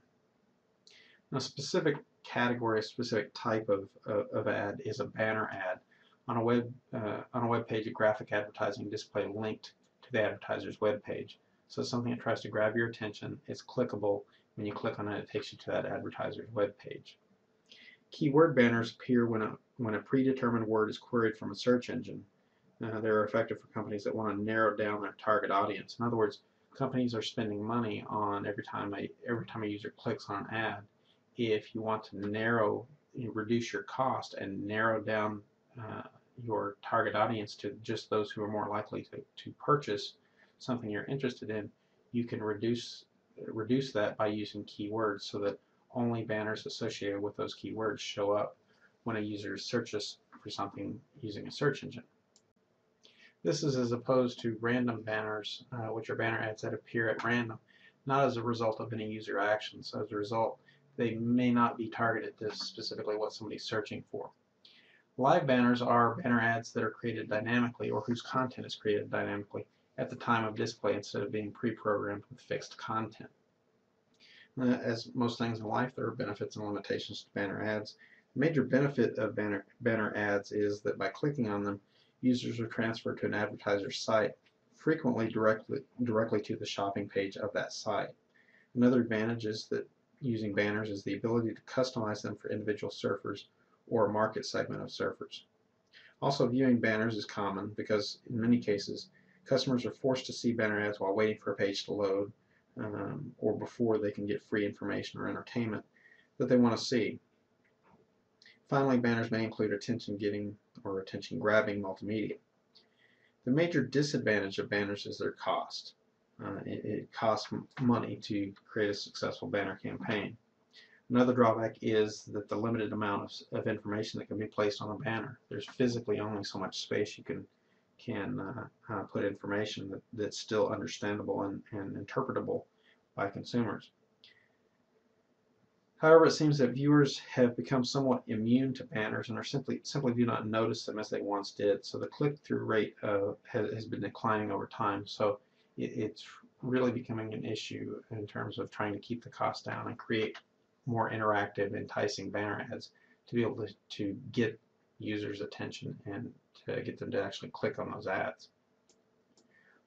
Now, a specific category, a specific type of ad is a banner ad. On a web page, a graphic advertising display linked to the advertiser's web page. So it's something that tries to grab your attention. It's clickable. When you click on it, it takes you to that advertiser's web page. Keyword banners appear when a predetermined word is queried from a search engine. They're effective for companies that want to narrow down their target audience. In other words, companies are spending money on every time a user clicks on an ad. If you want to reduce your cost and narrow down your target audience to just those who are more likely to purchase something you're interested in, you can reduce that by using keywords so that only banners associated with those keywords show up when a user searches for something using a search engine. This is as opposed to random banners, which are banner ads that appear at random, not as a result of any user action. So as a result, they may not be targeted to specifically what somebody's searching for. Live banners are banner ads that are created dynamically or whose content is created dynamically at the time of display instead of being pre-programmed with fixed content. As most things in life, there are benefits and limitations to banner ads. The major benefit of banner ads is that by clicking on them, users are transferred to an advertiser's site, frequently directly to the shopping page of that site. Another advantage is that using banners is the ability to customize them for individual surfers or a market segment of surfers. Also, viewing banners is common because in many cases, customers are forced to see banner ads while waiting for a page to load, or before they can get free information or entertainment that they want to see. Finally, banners may include attention-getting or attention-grabbing multimedia. The major disadvantage of banners is their cost. It costs money to create a successful banner campaign. Another drawback is that the limited amount of information that can be placed on a banner. There's physically only so much space you can put information that's still understandable and interpretable by consumers. However, it seems that viewers have become somewhat immune to banners and are simply do not notice them as they once did. So the click-through rate has been declining over time. So it's really becoming an issue in terms of trying to keep the cost down and create more interactive, enticing banner ads to be able to get users' attention and to get them to actually click on those ads.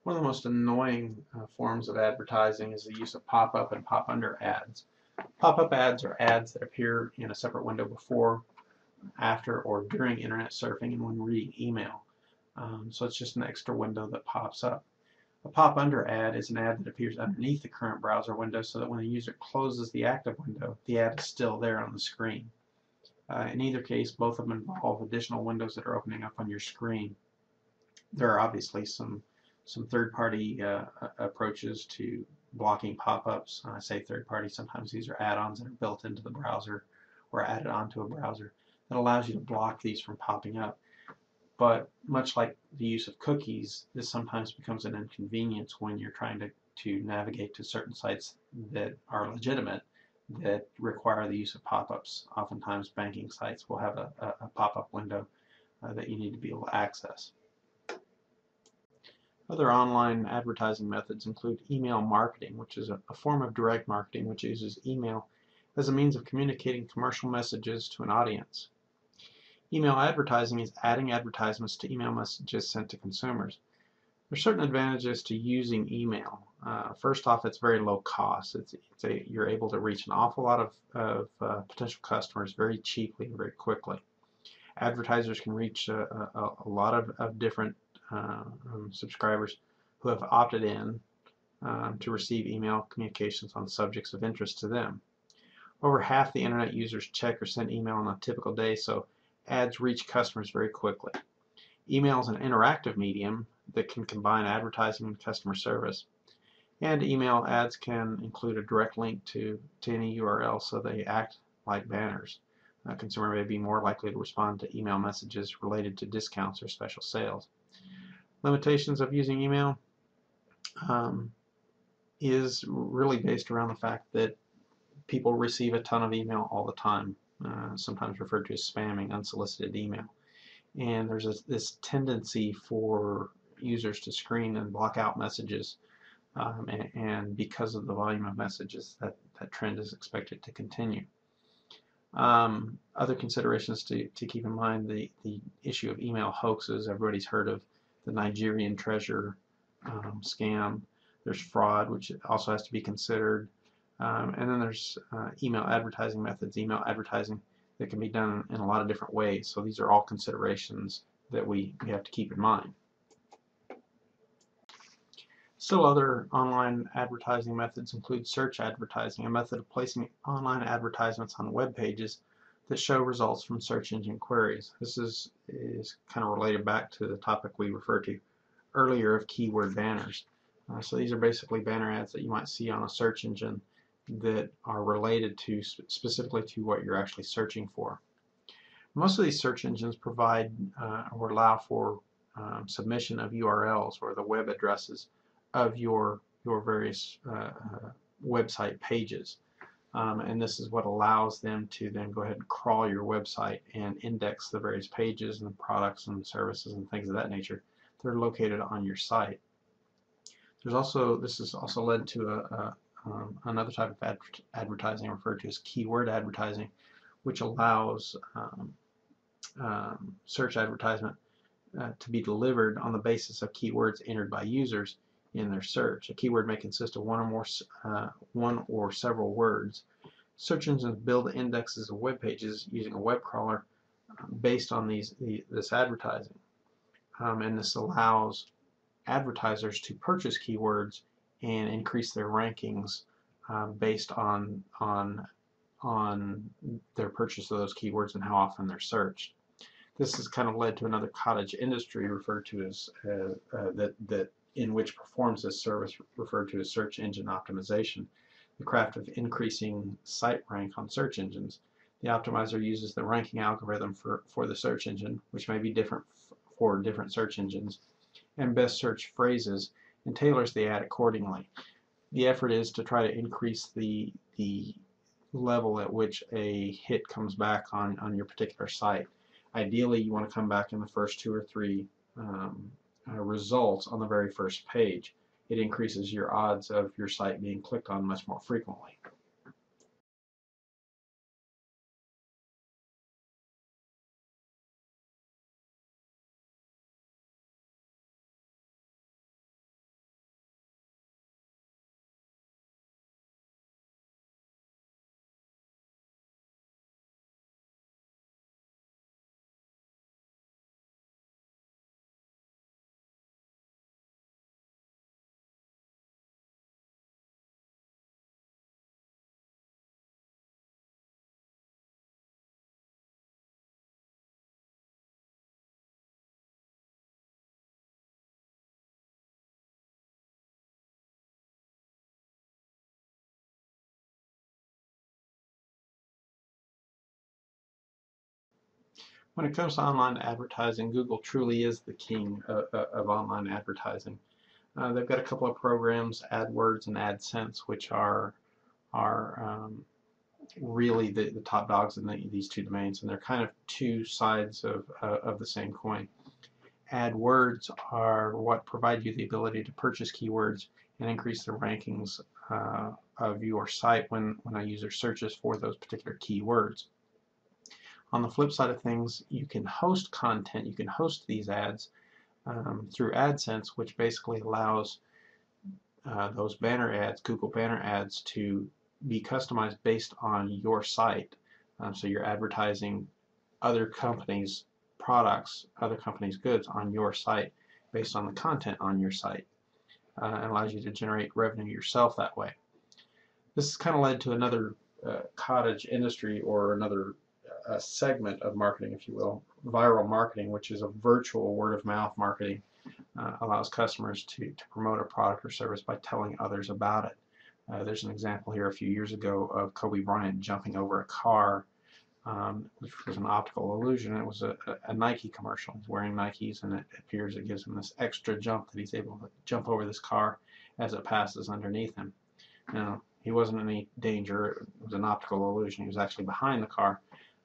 One of the most annoying forms of advertising is the use of pop-up and pop-under ads. Pop-up ads are ads that appear in a separate window before, after, or during internet surfing and when reading email. So it's just an extra window that pops up. A pop-under ad is an ad that appears underneath the current browser window so that when the user closes the active window, the ad is still there on the screen. In either case, both of them involve additional windows that are opening up on your screen. There are obviously some third-party approaches to blocking pop-ups. I say third-party, sometimes these are add-ons that are built into the browser or added onto a browser that allows you to block these from popping up. But much like the use of cookies, this sometimes becomes an inconvenience when you're trying to navigate to certain sites that are legitimate that require the use of pop-ups. Oftentimes banking sites will have a pop-up window that you need to be able to access. Other online advertising methods include email marketing, which is a form of direct marketing which uses email as a means of communicating commercial messages to an audience. Email advertising is adding advertisements to email messages sent to consumers. There are certain advantages to using email. First off, it's very low cost. You're able to reach an awful lot of potential customers very cheaply and very quickly. Advertisers can reach a lot of different subscribers who have opted in to receive email communications on subjects of interest to them. Over half the internet users check or send email on a typical day, so ads reach customers very quickly. Email is an interactive medium that can combine advertising and customer service. And email ads can include a direct link to any URL, so they act like banners. A consumer may be more likely to respond to email messages related to discounts or special sales. Limitations of using email. is really based around the fact that people receive a ton of email all the time, sometimes referred to as spamming, unsolicited email. And there's this tendency for users to screen and block out messages, and because of the volume of messages, that trend is expected to continue. Other considerations to keep in mind, the issue of email hoaxes. Everybody's heard of the Nigerian treasure scam. There's fraud, which also has to be considered. And then there's email advertising methods, email advertising that can be done in a lot of different ways. So these are all considerations that we have to keep in mind. Still, other online advertising methods include search advertising, a method of placing online advertisements on web pages that show results from search engine queries. This is kind of related back to the topic we referred to earlier of keyword banners. So these are basically banner ads that you might see on a search engine that are related to specifically to what you're actually searching for. Most of these search engines provide or allow for submission of URLs, or the web addresses of your various website pages. And this is what allows them to then go ahead and crawl your website and index the various pages and products and services and things of that nature that are located on your site. This has also led to another type of advertising referred to as keyword advertising, which allows search advertisement to be delivered on the basis of keywords entered by users in their search. A keyword may consist of one or several words. Search engines build indexes of web pages using a web crawler based on this advertising, and this allows advertisers to purchase keywords and increase their rankings based on their purchase of those keywords and how often they're searched. This has kind of led to another cottage industry referred to as that in which performs this service, referred to as search engine optimization, the craft of increasing site rank on search engines. The optimizer uses the ranking algorithm for the search engine, which may be different for different search engines, and best search phrases, and tailors the ad accordingly. The effort is to try to increase the level at which a hit comes back on your particular site. Ideally, you want to come back in the first 2 or 3 results on the very first page. It increases your odds of your site being clicked on much more frequently. When it comes to online advertising, Google truly is the king of online advertising. They've got a couple of programs, AdWords and AdSense, which are really the top dogs in these two domains, and they're kind of two sides of the same coin. AdWords are what provide you the ability to purchase keywords and increase the rankings of your site when a user searches for those particular keywords. On the flip side of things, you can host content, you can host these ads through AdSense, which basically allows those banner ads, Google banner ads, to be customized based on your site. So you're advertising other companies' products, other companies' goods on your site based on the content on your site. And allows you to generate revenue yourself that way. This has kind of led to another cottage industry, or another segment of marketing, if you will, viral marketing, which is a virtual word-of-mouth marketing. Allows customers to promote a product or service by telling others about it. There's an example here a few years ago of Kobe Bryant jumping over a car, which was an optical illusion. It was a Nike commercial. He's wearing Nikes, and it appears it gives him this extra jump that he's able to jump over this car as it passes underneath him. Now, he wasn't in any danger. It was an optical illusion. He was actually behind the car.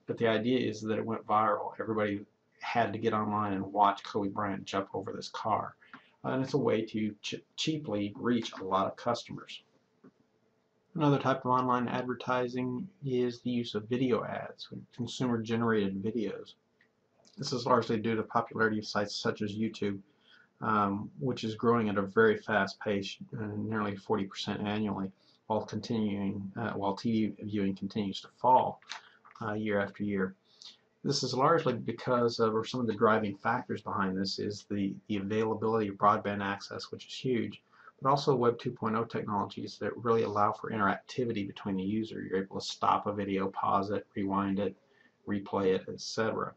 But the idea is that it went viral. Everybody had to get online and watch Kobe Bryant jump over this car. And it's a way to cheaply reach a lot of customers. Another type of online advertising is the use of video ads, consumer-generated videos. This is largely due to the popularity of sites such as YouTube, which is growing at a very fast pace, nearly 40% annually, while TV viewing continues to fall year after year. This is largely because of, or some of the driving factors behind this is the availability of broadband access, which is huge, but also Web 2.0 technologies that really allow for interactivity between the user. You're able to stop a video, pause it, rewind it, replay it, etc.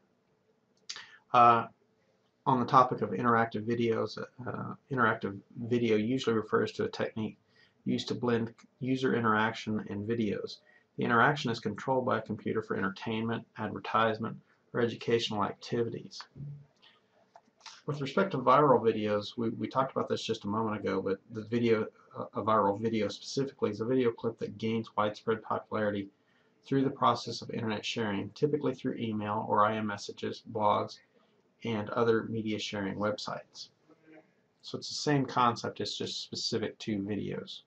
On the topic of interactive videos, interactive video usually refers to a technique used to blend user interaction and videos. The interaction is controlled by a computer for entertainment, advertisement, or educational activities. With respect to viral videos, we talked about this just a moment ago, but a viral video specifically is a video clip that gains widespread popularity through the process of internet sharing, typically through email or IM messages, blogs, and other media sharing websites. So it's the same concept, it's just specific to videos.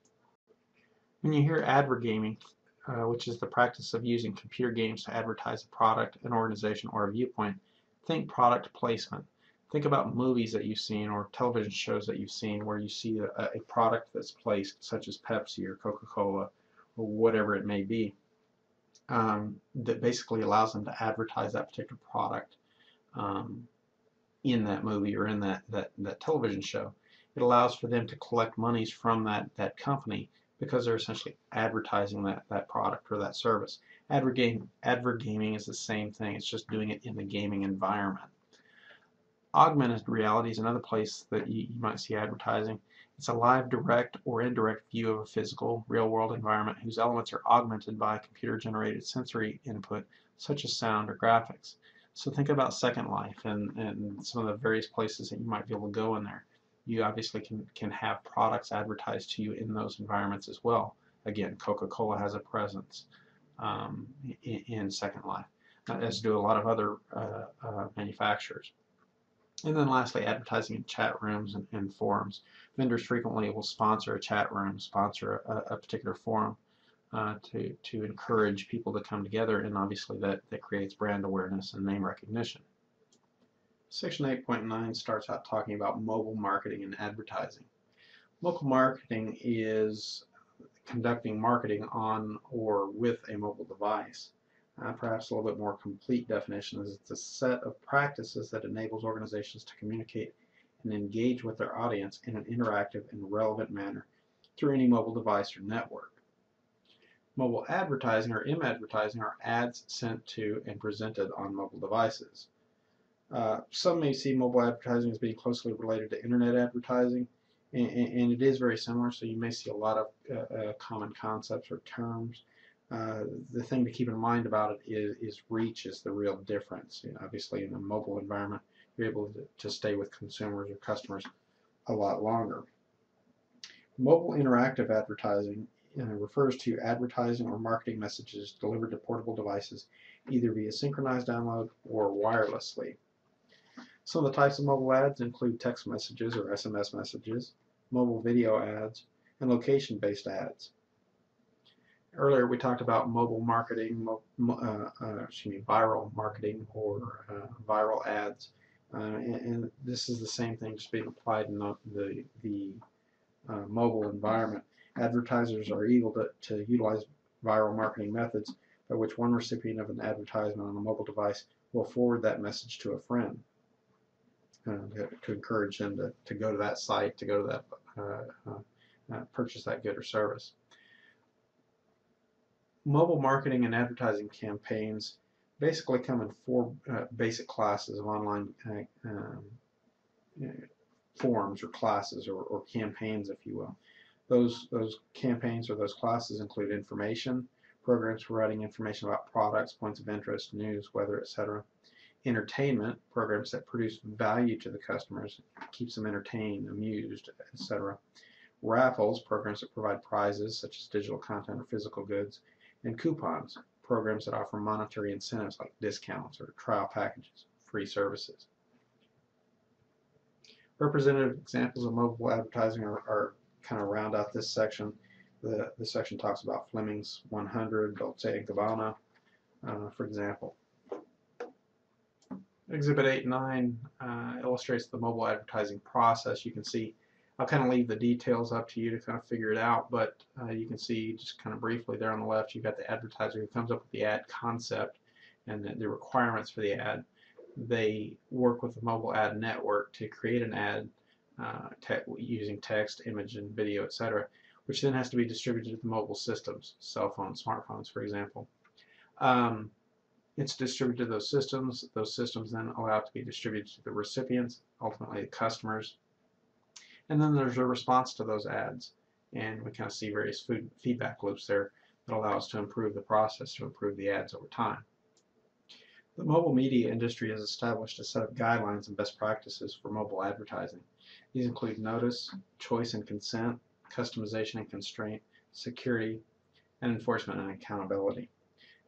When you hear advergaming, which is the practice of using computer games to advertise a product, an organization, or a viewpoint, think product placement. Think about movies that you've seen or television shows that you've seen where you see a product that's placed, such as Pepsi or Coca-Cola or whatever it may be, that basically allows them to advertise that particular product in that movie or in that television show. It allows for them to collect monies from that company because they're essentially advertising that product or that service. Advergaming is the same thing. It's just doing it in the gaming environment. Augmented reality is another place that you might see advertising. It's a live, direct, or indirect view of a physical, real-world environment whose elements are augmented by computer-generated sensory input, such as sound or graphics. So think about Second Life and some of the various places that you might be able to go in there. You obviously can have products advertised to you in those environments as well. Again, Coca-Cola has a presence in Second Life, as do a lot of other manufacturers. And then lastly, advertising in chat rooms and forums. Vendors frequently will sponsor a chat room, sponsor a particular forum to encourage people to come together, and obviously that creates brand awareness and name recognition. Section 8.9 starts out talking about mobile marketing and advertising. Mobile marketing is conducting marketing on or with a mobile device. Perhaps a little bit more complete definition is it's a set of practices that enables organizations to communicate and engage with their audience in an interactive and relevant manner through any mobile device or network. Mobile advertising or advertising are ads sent to and presented on mobile devices. Some may see mobile advertising as being closely related to internet advertising, and it is very similar, so you may see a lot of common concepts or terms. The thing to keep in mind about it is reach is the real difference. Obviously, in a mobile environment, you're able to stay with consumers or customers a lot longer. Mobile interactive advertising refers to advertising or marketing messages delivered to portable devices, either via synchronized download or wirelessly. Some of the types of mobile ads include text messages or SMS messages, mobile video ads, and location-based ads. Earlier we talked about mobile marketing, viral marketing or viral ads, and this is the same thing just being applied in the mobile environment. Advertisers are able to utilize viral marketing methods by which one recipient of an advertisement on a mobile device will forward that message to a friend to encourage them to go to that site, to go to that purchase that good or service. Mobile marketing and advertising campaigns basically come in four basic classes of online forms or classes or campaigns, if you will. Those campaigns or those classes include information, programs providing information about products, points of interest, news, weather, etc. Entertainment, programs that produce value to the customers, keeps them entertained, amused, etc. raffles, programs that provide prizes such as digital content or physical goods, and coupons, programs that offer monetary incentives like discounts or trial packages, free services. Representative examples of mobile advertising are kind of round out this section. The section talks about Fleming's 100, Dolce & Gabbana, for example. Exhibit 8 and 9 illustrates the mobile advertising process. You can see, I'll kind of leave the details up to you to kind of figure it out, but you can see just kind of briefly there on the left, you've got the advertiser who comes up with the ad concept and the requirements for the ad. They work with the mobile ad network to create an ad using text, image, and video, etc., which then has to be distributed to the mobile systems, cell phones, smartphones, for example. It's distributed to those systems. Those systems then allow it to be distributed to the recipients, ultimately the customers. And then there's a response to those ads. And we kind of see various feedback loops there that allow us to improve the process, to improve the ads over time. The mobile media industry has established a set of guidelines and best practices for mobile advertising. These include notice, choice and consent, customization and constraint, security, and enforcement and accountability.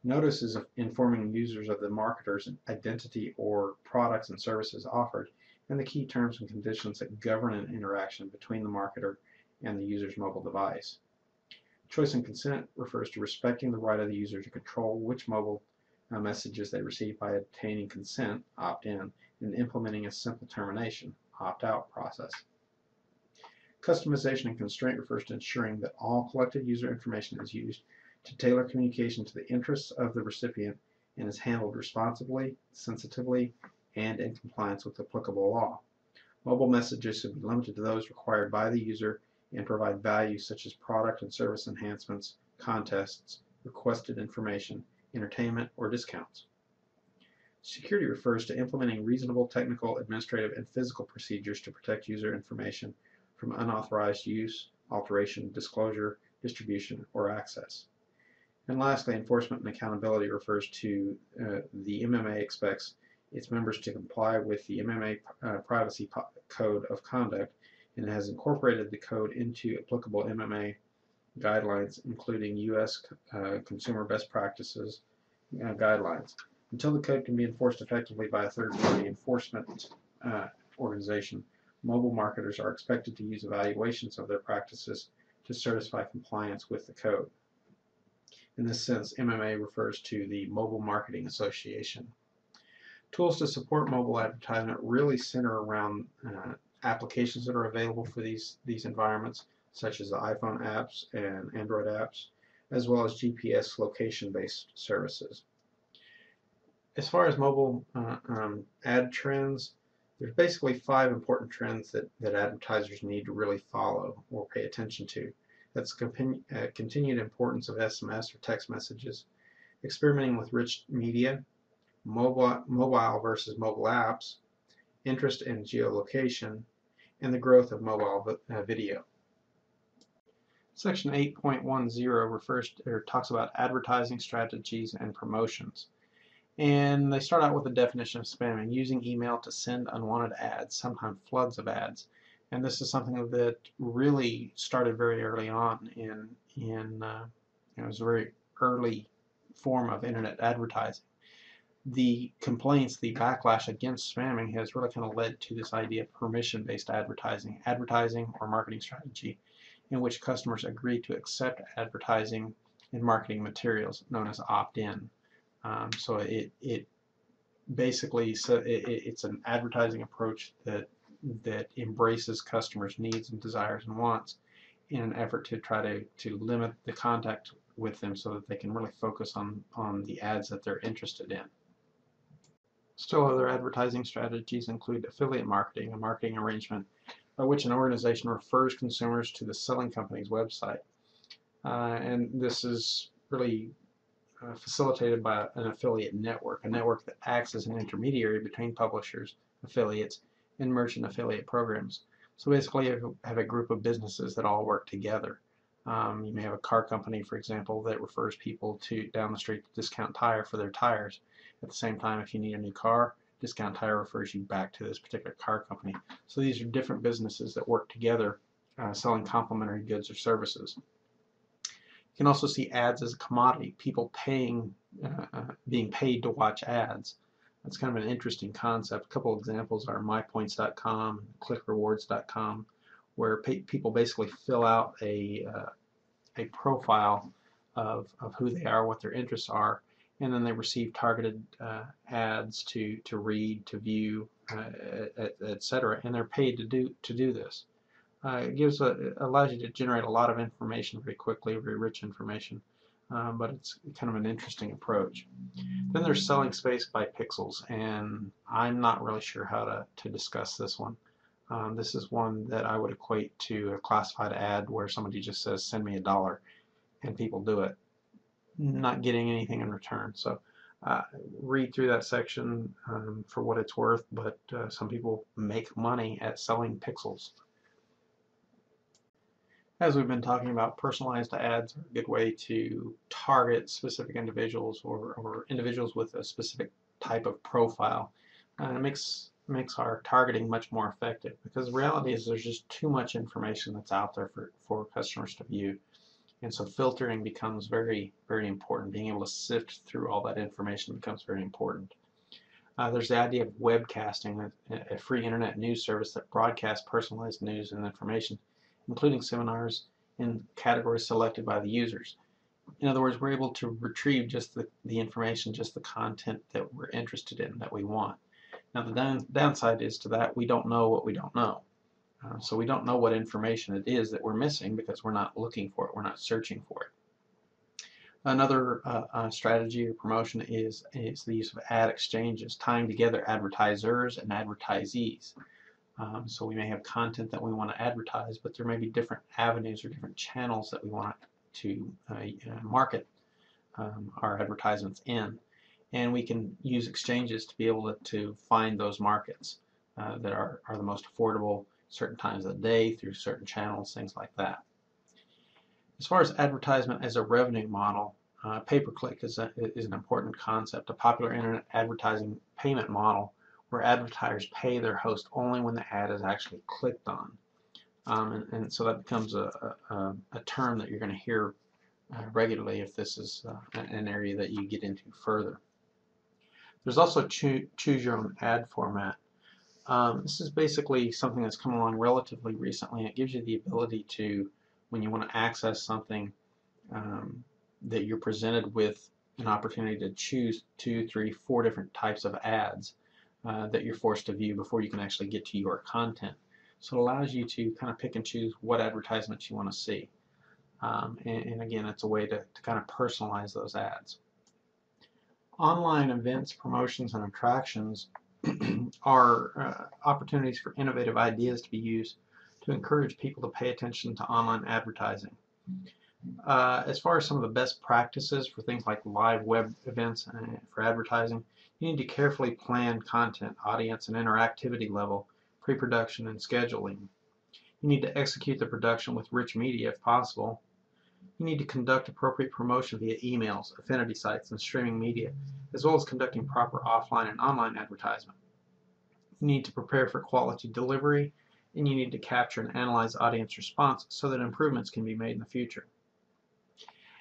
Notice is informing users of the marketer's identity or products and services offered and the key terms and conditions that govern an interaction between the marketer and the user's mobile device. Choice and consent refers to respecting the right of the user to control which mobile messages they receive by obtaining consent, opt-in, and implementing a simple termination, opt-out process. Customization and constraint refers to ensuring that all collected user information is used to tailor communication to the interests of the recipient and is handled responsibly, sensitively, and in compliance with applicable law. Mobile messages should be limited to those required by the user and provide value such as product and service enhancements, contests, requested information, entertainment, or discounts. Security refers to implementing reasonable technical, administrative, and physical procedures to protect user information from unauthorized use, alteration, disclosure, distribution, or access. And lastly, enforcement and accountability refers to the MMA expects its members to comply with the MMA Privacy Code of Conduct and has incorporated the code into applicable MMA guidelines, including U.S. Consumer Best Practices guidelines. Until the code can be enforced effectively by a third-party enforcement organization, mobile marketers are expected to use evaluations of their practices to certify compliance with the code. In this sense, MMA refers to the Mobile Marketing Association. Tools to support mobile advertisement really center around applications that are available for these environments, such as the iPhone apps and Android apps, as well as GPS location-based services. As far as mobile ad trends, there's basically 5 important trends that advertisers need to really follow or pay attention to. That's continued importance of SMS or text messages, experimenting with rich media, mobile versus mobile apps, interest in geolocation, and the growth of mobile video. Section 8.10 talks about advertising strategies and promotions. And they start out with a definition of spamming, using email to send unwanted ads, sometimes floods of ads. And this is something that really started very early on it was a very early form of internet advertising. The complaints, the backlash against spamming has really kind of led to this idea of permission-based advertising or marketing strategy in which customers agree to accept advertising and marketing materials known as opt-in. So it basically, it's an advertising approach that embraces customers' needs and desires and wants in an effort to try to limit the contact with them so that they can really focus on the ads that they're interested in. Still, other advertising strategies include affiliate marketing, a marketing arrangement by which an organization refers consumers to the selling company's website. And this is really facilitated by an affiliate network, a network that acts as an intermediary between publishers, affiliates, and merchant affiliate programs. So basically you have a group of businesses that all work together. You may have a car company, for example, that refers people down the street to Discount Tire for their tires. At the same time, if you need a new car, Discount Tire refers you back to this particular car company. So these are different businesses that work together selling complementary goods or services. You can also see ads as a commodity, people being paid to watch ads. That's kind of an interesting concept. A couple examples are mypoints.com, clickrewards.com, where people basically fill out a profile of who they are, what their interests are, and then they receive targeted ads to read, to view, etc. And they're paid to do this. It allows you to generate a lot of information very quickly, very rich information, but it's kind of an interesting approach. Then there's selling space by pixels, and I'm not really sure how to discuss this one. This is one that I would equate to a classified ad where somebody just says, send me $1, and people do it, not getting anything in return. So read through that section for what it's worth, but some people make money at selling pixels. As we've been talking about, personalized ads are a good way to target specific individuals or individuals with a specific type of profile. And it makes our targeting much more effective, because the reality is there's just too much information that's out there for customers to view. And so filtering becomes very, very important. Being able to sift through all that information becomes very important. There's the idea of webcasting, a free internet news service that broadcasts personalized news and information, including seminars in categories selected by the users. In other words, we're able to retrieve just the information, just the content that we're interested in, that we want. Now the downside is to that, we don't know what we don't know. So we don't know what information it is that we're missing because we're not looking for it, we're not searching for it. Another strategy or promotion is the use of ad exchanges, tying together advertisers and advertisees. So we may have content that we want to advertise, but there may be different avenues or different channels that we want to market our advertisements in. And we can use exchanges to be able to find those markets that are the most affordable certain times of the day through certain channels, things like that. As far as advertisement as a revenue model, pay-per-click is an important concept, a popular internet advertising payment model where advertisers pay their host only when the ad is actually clicked on. And so that becomes a term that you're going to hear regularly if this is an area that you get into further. There's also choose your own ad format. This is basically something that's come along relatively recently. It gives you the ability to, when you want to access something, that you're presented with an opportunity to choose 2, 3, 4 different types of ads that you're forced to view before you can actually get to your content. So it allows you to kind of pick and choose what advertisements you want to see. And again, it's a way to kind of personalize those ads. Online events, promotions, and attractions are opportunities for innovative ideas to be used to encourage people to pay attention to online advertising. As far as some of the best practices for things like live web events for advertising, you need to carefully plan content, audience, and interactivity level, pre-production, and scheduling. You need to execute the production with rich media if possible. You need to conduct appropriate promotion via emails, affinity sites, and streaming media, as well as conducting proper offline and online advertisement. You need to prepare for quality delivery, and you need to capture and analyze audience response so that improvements can be made in the future.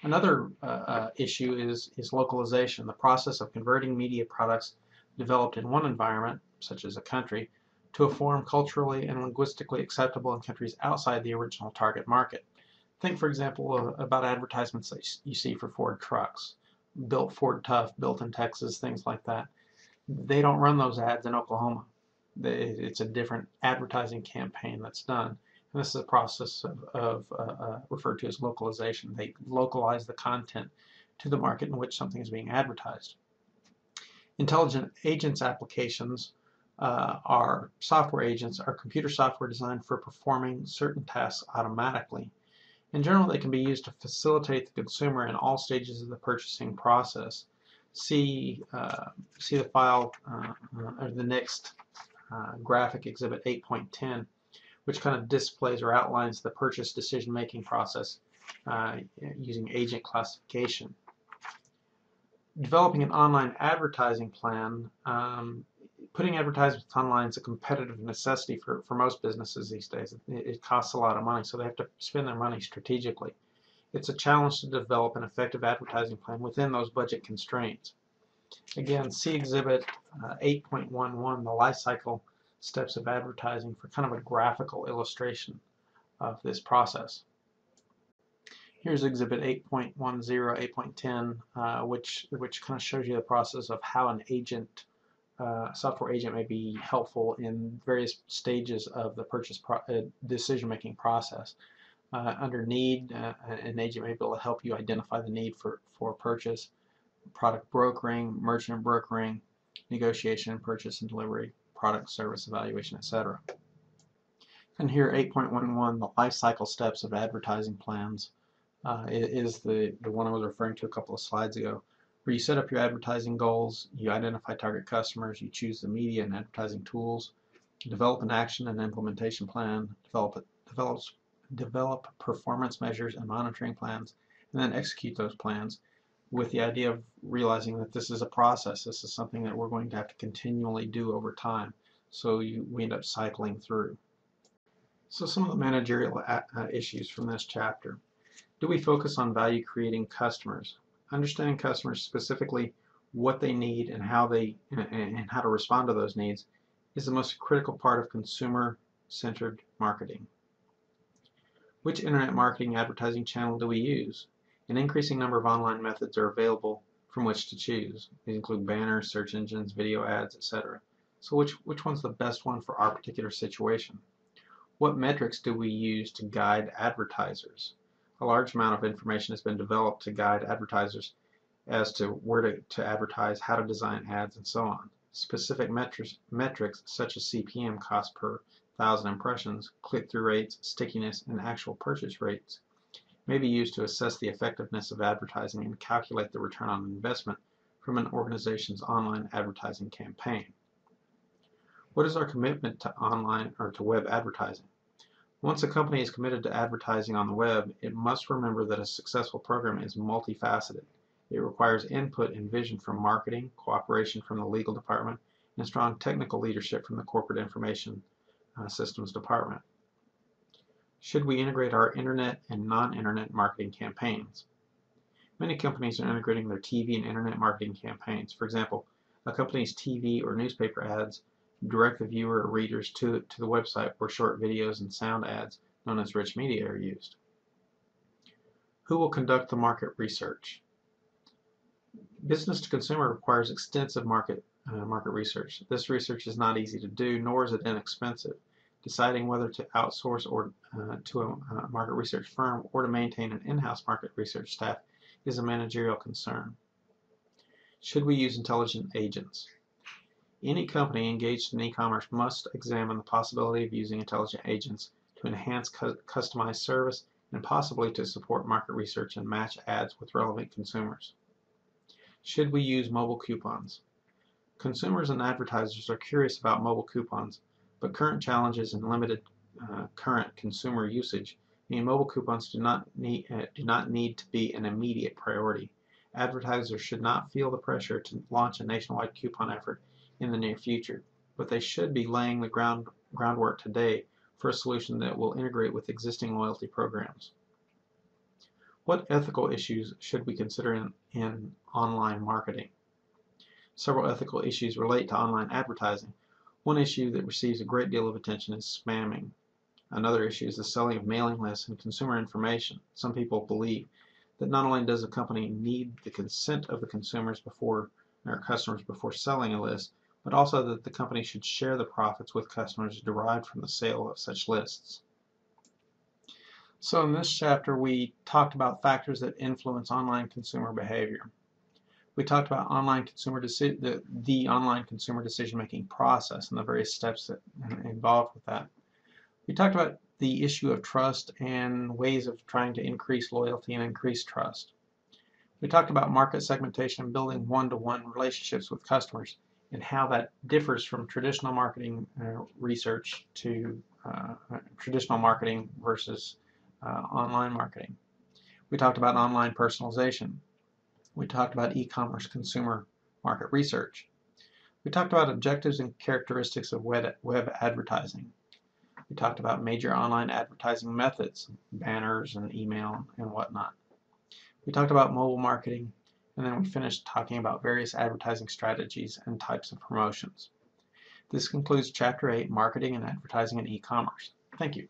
Another issue is localization, the process of converting media products developed in one environment, such as a country, to a form culturally and linguistically acceptable in countries outside the original target market. Think, for example, about advertisements that you see for Ford trucks, built Ford Tough, built in Texas, things like that. They don't run those ads in Oklahoma. It's a different advertising campaign that's done. And this is a process referred to as localization. They localize the content to the market in which something is being advertised. Intelligent agents applications are software agents, are computer software designed for performing certain tasks automatically. In general, they can be used to facilitate the consumer in all stages of the purchasing process. See the file or the next graphic, exhibit 8.10, which kind of displays or outlines the purchase decision-making process using agent classification. Developing an online advertising plan Putting advertisements online is a competitive necessity for most businesses these days. It costs a lot of money, so they have to spend their money strategically. It's a challenge to develop an effective advertising plan within those budget constraints. Again, see Exhibit 8.11, the life cycle steps of advertising, for kind of a graphical illustration of this process. Here's Exhibit 8.10, 8.10, which kind of shows you the process of how an agent, software agent, may be helpful in various stages of the purchase decision-making process. Under need, an agent may be able to help you identify the need for purchase, product brokering, merchant brokering, negotiation, purchase and delivery, product service evaluation, etc. And here 8.11, the life cycle steps of advertising plans, is the one I was referring to a couple of slides ago, where you set up your advertising goals, you identify target customers, you choose the media and advertising tools, develop an action and implementation plan, develop performance measures and monitoring plans, and then execute those plans, with the idea of realizing that this is a process. This is something that we're going to have to continually do over time, so we end up cycling through. So some of the managerial issues from this chapter. Do we focus on value creating customers? Understanding customers, specifically what they need and how to respond to those needs, is the most critical part of consumer-centered marketing. Which internet marketing advertising channel do we use? An increasing number of online methods are available from which to choose. These include banners, search engines, video ads, etc. So which one's the best one for our particular situation? What metrics do we use to guide advertisers? A large amount of information has been developed to guide advertisers as to where to advertise, how to design ads, and so on. Specific metrics such as CPM, cost per 1,000 impressions, click-through rates, stickiness, and actual purchase rates may be used to assess the effectiveness of advertising and calculate the return on investment from an organization's online advertising campaign. What is our commitment to online or to web advertising? Once a company is committed to advertising on the web, it must remember that a successful program is multifaceted. It requires input and vision from marketing, cooperation from the legal department, and strong technical leadership from the corporate information systems department. Should we integrate our internet and non-internet marketing campaigns? Many companies are integrating their TV and internet marketing campaigns. For example, a company's TV or newspaper ads direct the viewer or readers to the website where short videos and sound ads, known as rich media, are used. Who will conduct the market research? Business to consumer requires extensive market research. This research is not easy to do, nor is it inexpensive. Deciding whether to outsource or to a market research firm or to maintain an in-house market research staff is a managerial concern. Should we use intelligent agents? Any company engaged in e-commerce must examine the possibility of using intelligent agents to enhance customized service and possibly to support market research and match ads with relevant consumers. Should we use mobile coupons? Consumers and advertisers are curious about mobile coupons, but current challenges and limited current consumer usage mean mobile coupons do not need to be an immediate priority. Advertisers should not feel the pressure to launch a nationwide coupon effort in the near future, but they should be laying the groundwork today for a solution that will integrate with existing loyalty programs. What ethical issues should we consider in online marketing? Several ethical issues relate to online advertising. One issue that receives a great deal of attention is spamming. Another issue is the selling of mailing lists and consumer information. Some people believe that not only does a company need the consent of the consumers before selling a list, but also that the company should share the profits with customers derived from the sale of such lists. So in this chapter we talked about factors that influence online consumer behavior. We talked about the online consumer decision-making process and the various steps that are involved with that. We talked about the issue of trust and ways of trying to increase loyalty and increase trust. We talked about market segmentation and building one-to-one relationships with customers and how that differs from traditional marketing research to traditional marketing versus online marketing. We talked about online personalization. We talked about e-commerce consumer market research. We talked about objectives and characteristics of web advertising. We talked about major online advertising methods, banners and email and whatnot. We talked about mobile marketing, and then we finished talking about various advertising strategies and types of promotions. This concludes Chapter 8, Marketing and Advertising in E-Commerce. Thank you.